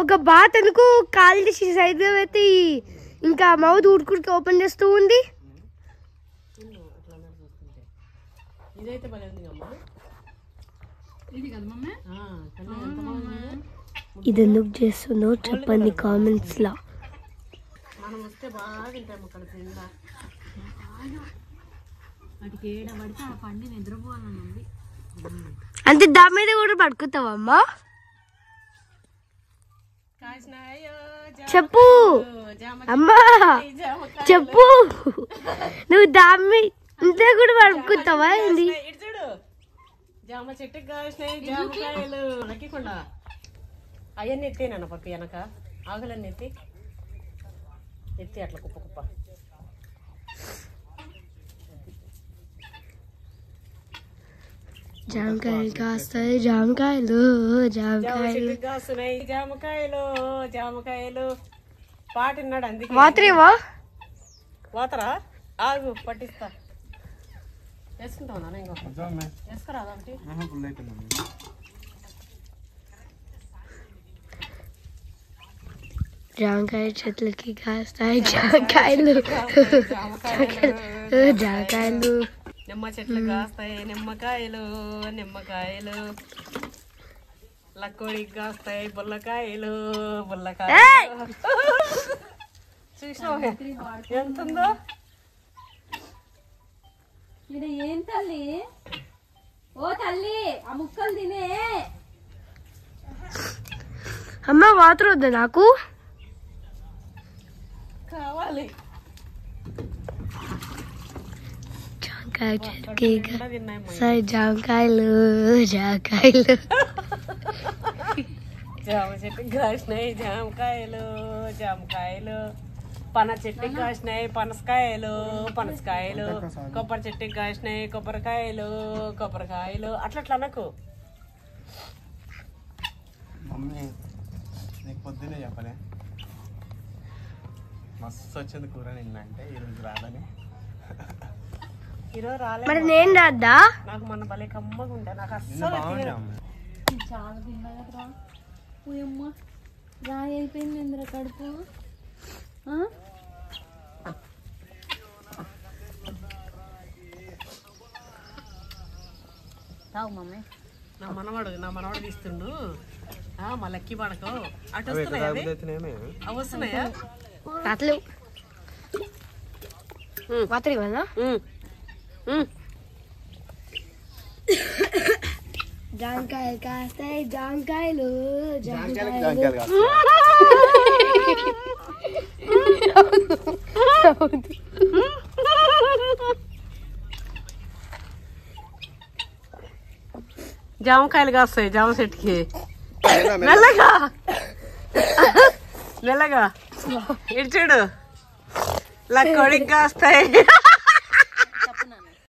ఒక బాత్ ఎందుకు కాల్ చేసి సైడ్ పెట్టి ఇంకా మౌత్ ఉడుకుడికి ఓపెన్ చేస్తూ ఉంది. ఇదైతే భలే ఉంది అమ్మా. ఇది కదా మమ్మీ. ఇది ఎందుకు చేస్తున్నావు చెప్పండి కామెంట్స్ లా. మనం వస్తే బాగా తింటాము అక్కడ కింద. వాటికి ఏడ పడితే ఆ పండి నిద్రపోవాలనుంది. అంటే దాని మీద కూడా పడుకుతావమ్మా? చెప్పు అమ్మా, చెప్పు. నువ్వు దాని ఇంట్లో కూడా పడుకుంటావా ఏంది? చూడు జామ చెట్టుకి కాసినాయి జామకాయలు. నక్కకుండా అవన్నీ ఎత్తేనన్న పక్క వెనక ఆకులన్నీ ఎత్తి అట్లా కుప్ప కుప్ప. జామకాయలు కాస్తాయి, జామకాయలు జామకాయలు కాస్తున్నాయి, జామకాయలు జామకాయలు. పాట విన్నాడు అందుకే. వాతరేవా వాతరా ఆగు పట్టిస్తా. వేసుకుంటావు నాన్న ఇంకో వేసుకురా అదంటే. జామకాయ చెట్లకి కాస్తాయి జామకాయలు జామకాయలు. నిమ్మ చెట్లు కాస్తాయి నిమ్మకాయలు నిమ్మకాయలు. లక్కోడికి కాస్తాయి బుల్లకాయలు బుల్లకాయలు. చూసినావు ఎంత ఉందో. ఇది ఏం తల్లి? ఓ తల్లి ఆ ముక్కలు తినే. అమ్మ వాటర్ వద్దా నాకు? కావాలి. జామకాయ చెట్టుకి కాస్తాయి జామకాయలు జామకాయలు. జామ చెట్టుకి కాసినాయి జామకాయలు జామకాయలు. పన చెట్టుకి కాసినాయి పనసకాయలు పనసకాయలు. కొబ్బరి చెట్టుకి కాసినాయి కొబ్బరికాయలు కొబ్బరికాయలు. అట్లా నాకు మమ్మీ నీకు పొద్దునే చెప్పలే మస్తు వచ్చింది కూర నిన్నంటే ఈరోజు రాదని. ఈరోజు రాలేదు. మరి నేను రాద్దా? నాకు మొన్న భలే కమ్మగా ఉంటా. నాకు నిన్న అస్సలు బాగుంది. చాలా తిన్నా కదరా. పోయమ్మ రాయి అయిపోయింది ఇంద్ర కడుపు. తావు మమ్మీ. నా మనవాడు తీస్తుండు. మా లక్కీ పడకో అటు వస్తున్నాయా అవి వస్తున్నాయా రాత్రులు రాత్రి కదా జాంకాయలు కాస్తాయి జాంకాయలు జామకాయలు కాస్తాయి జామ చెట్టుకి. మెల్లగా మెల్లగా ఇటు చూడు లక్కోడికి కాస్తాయి.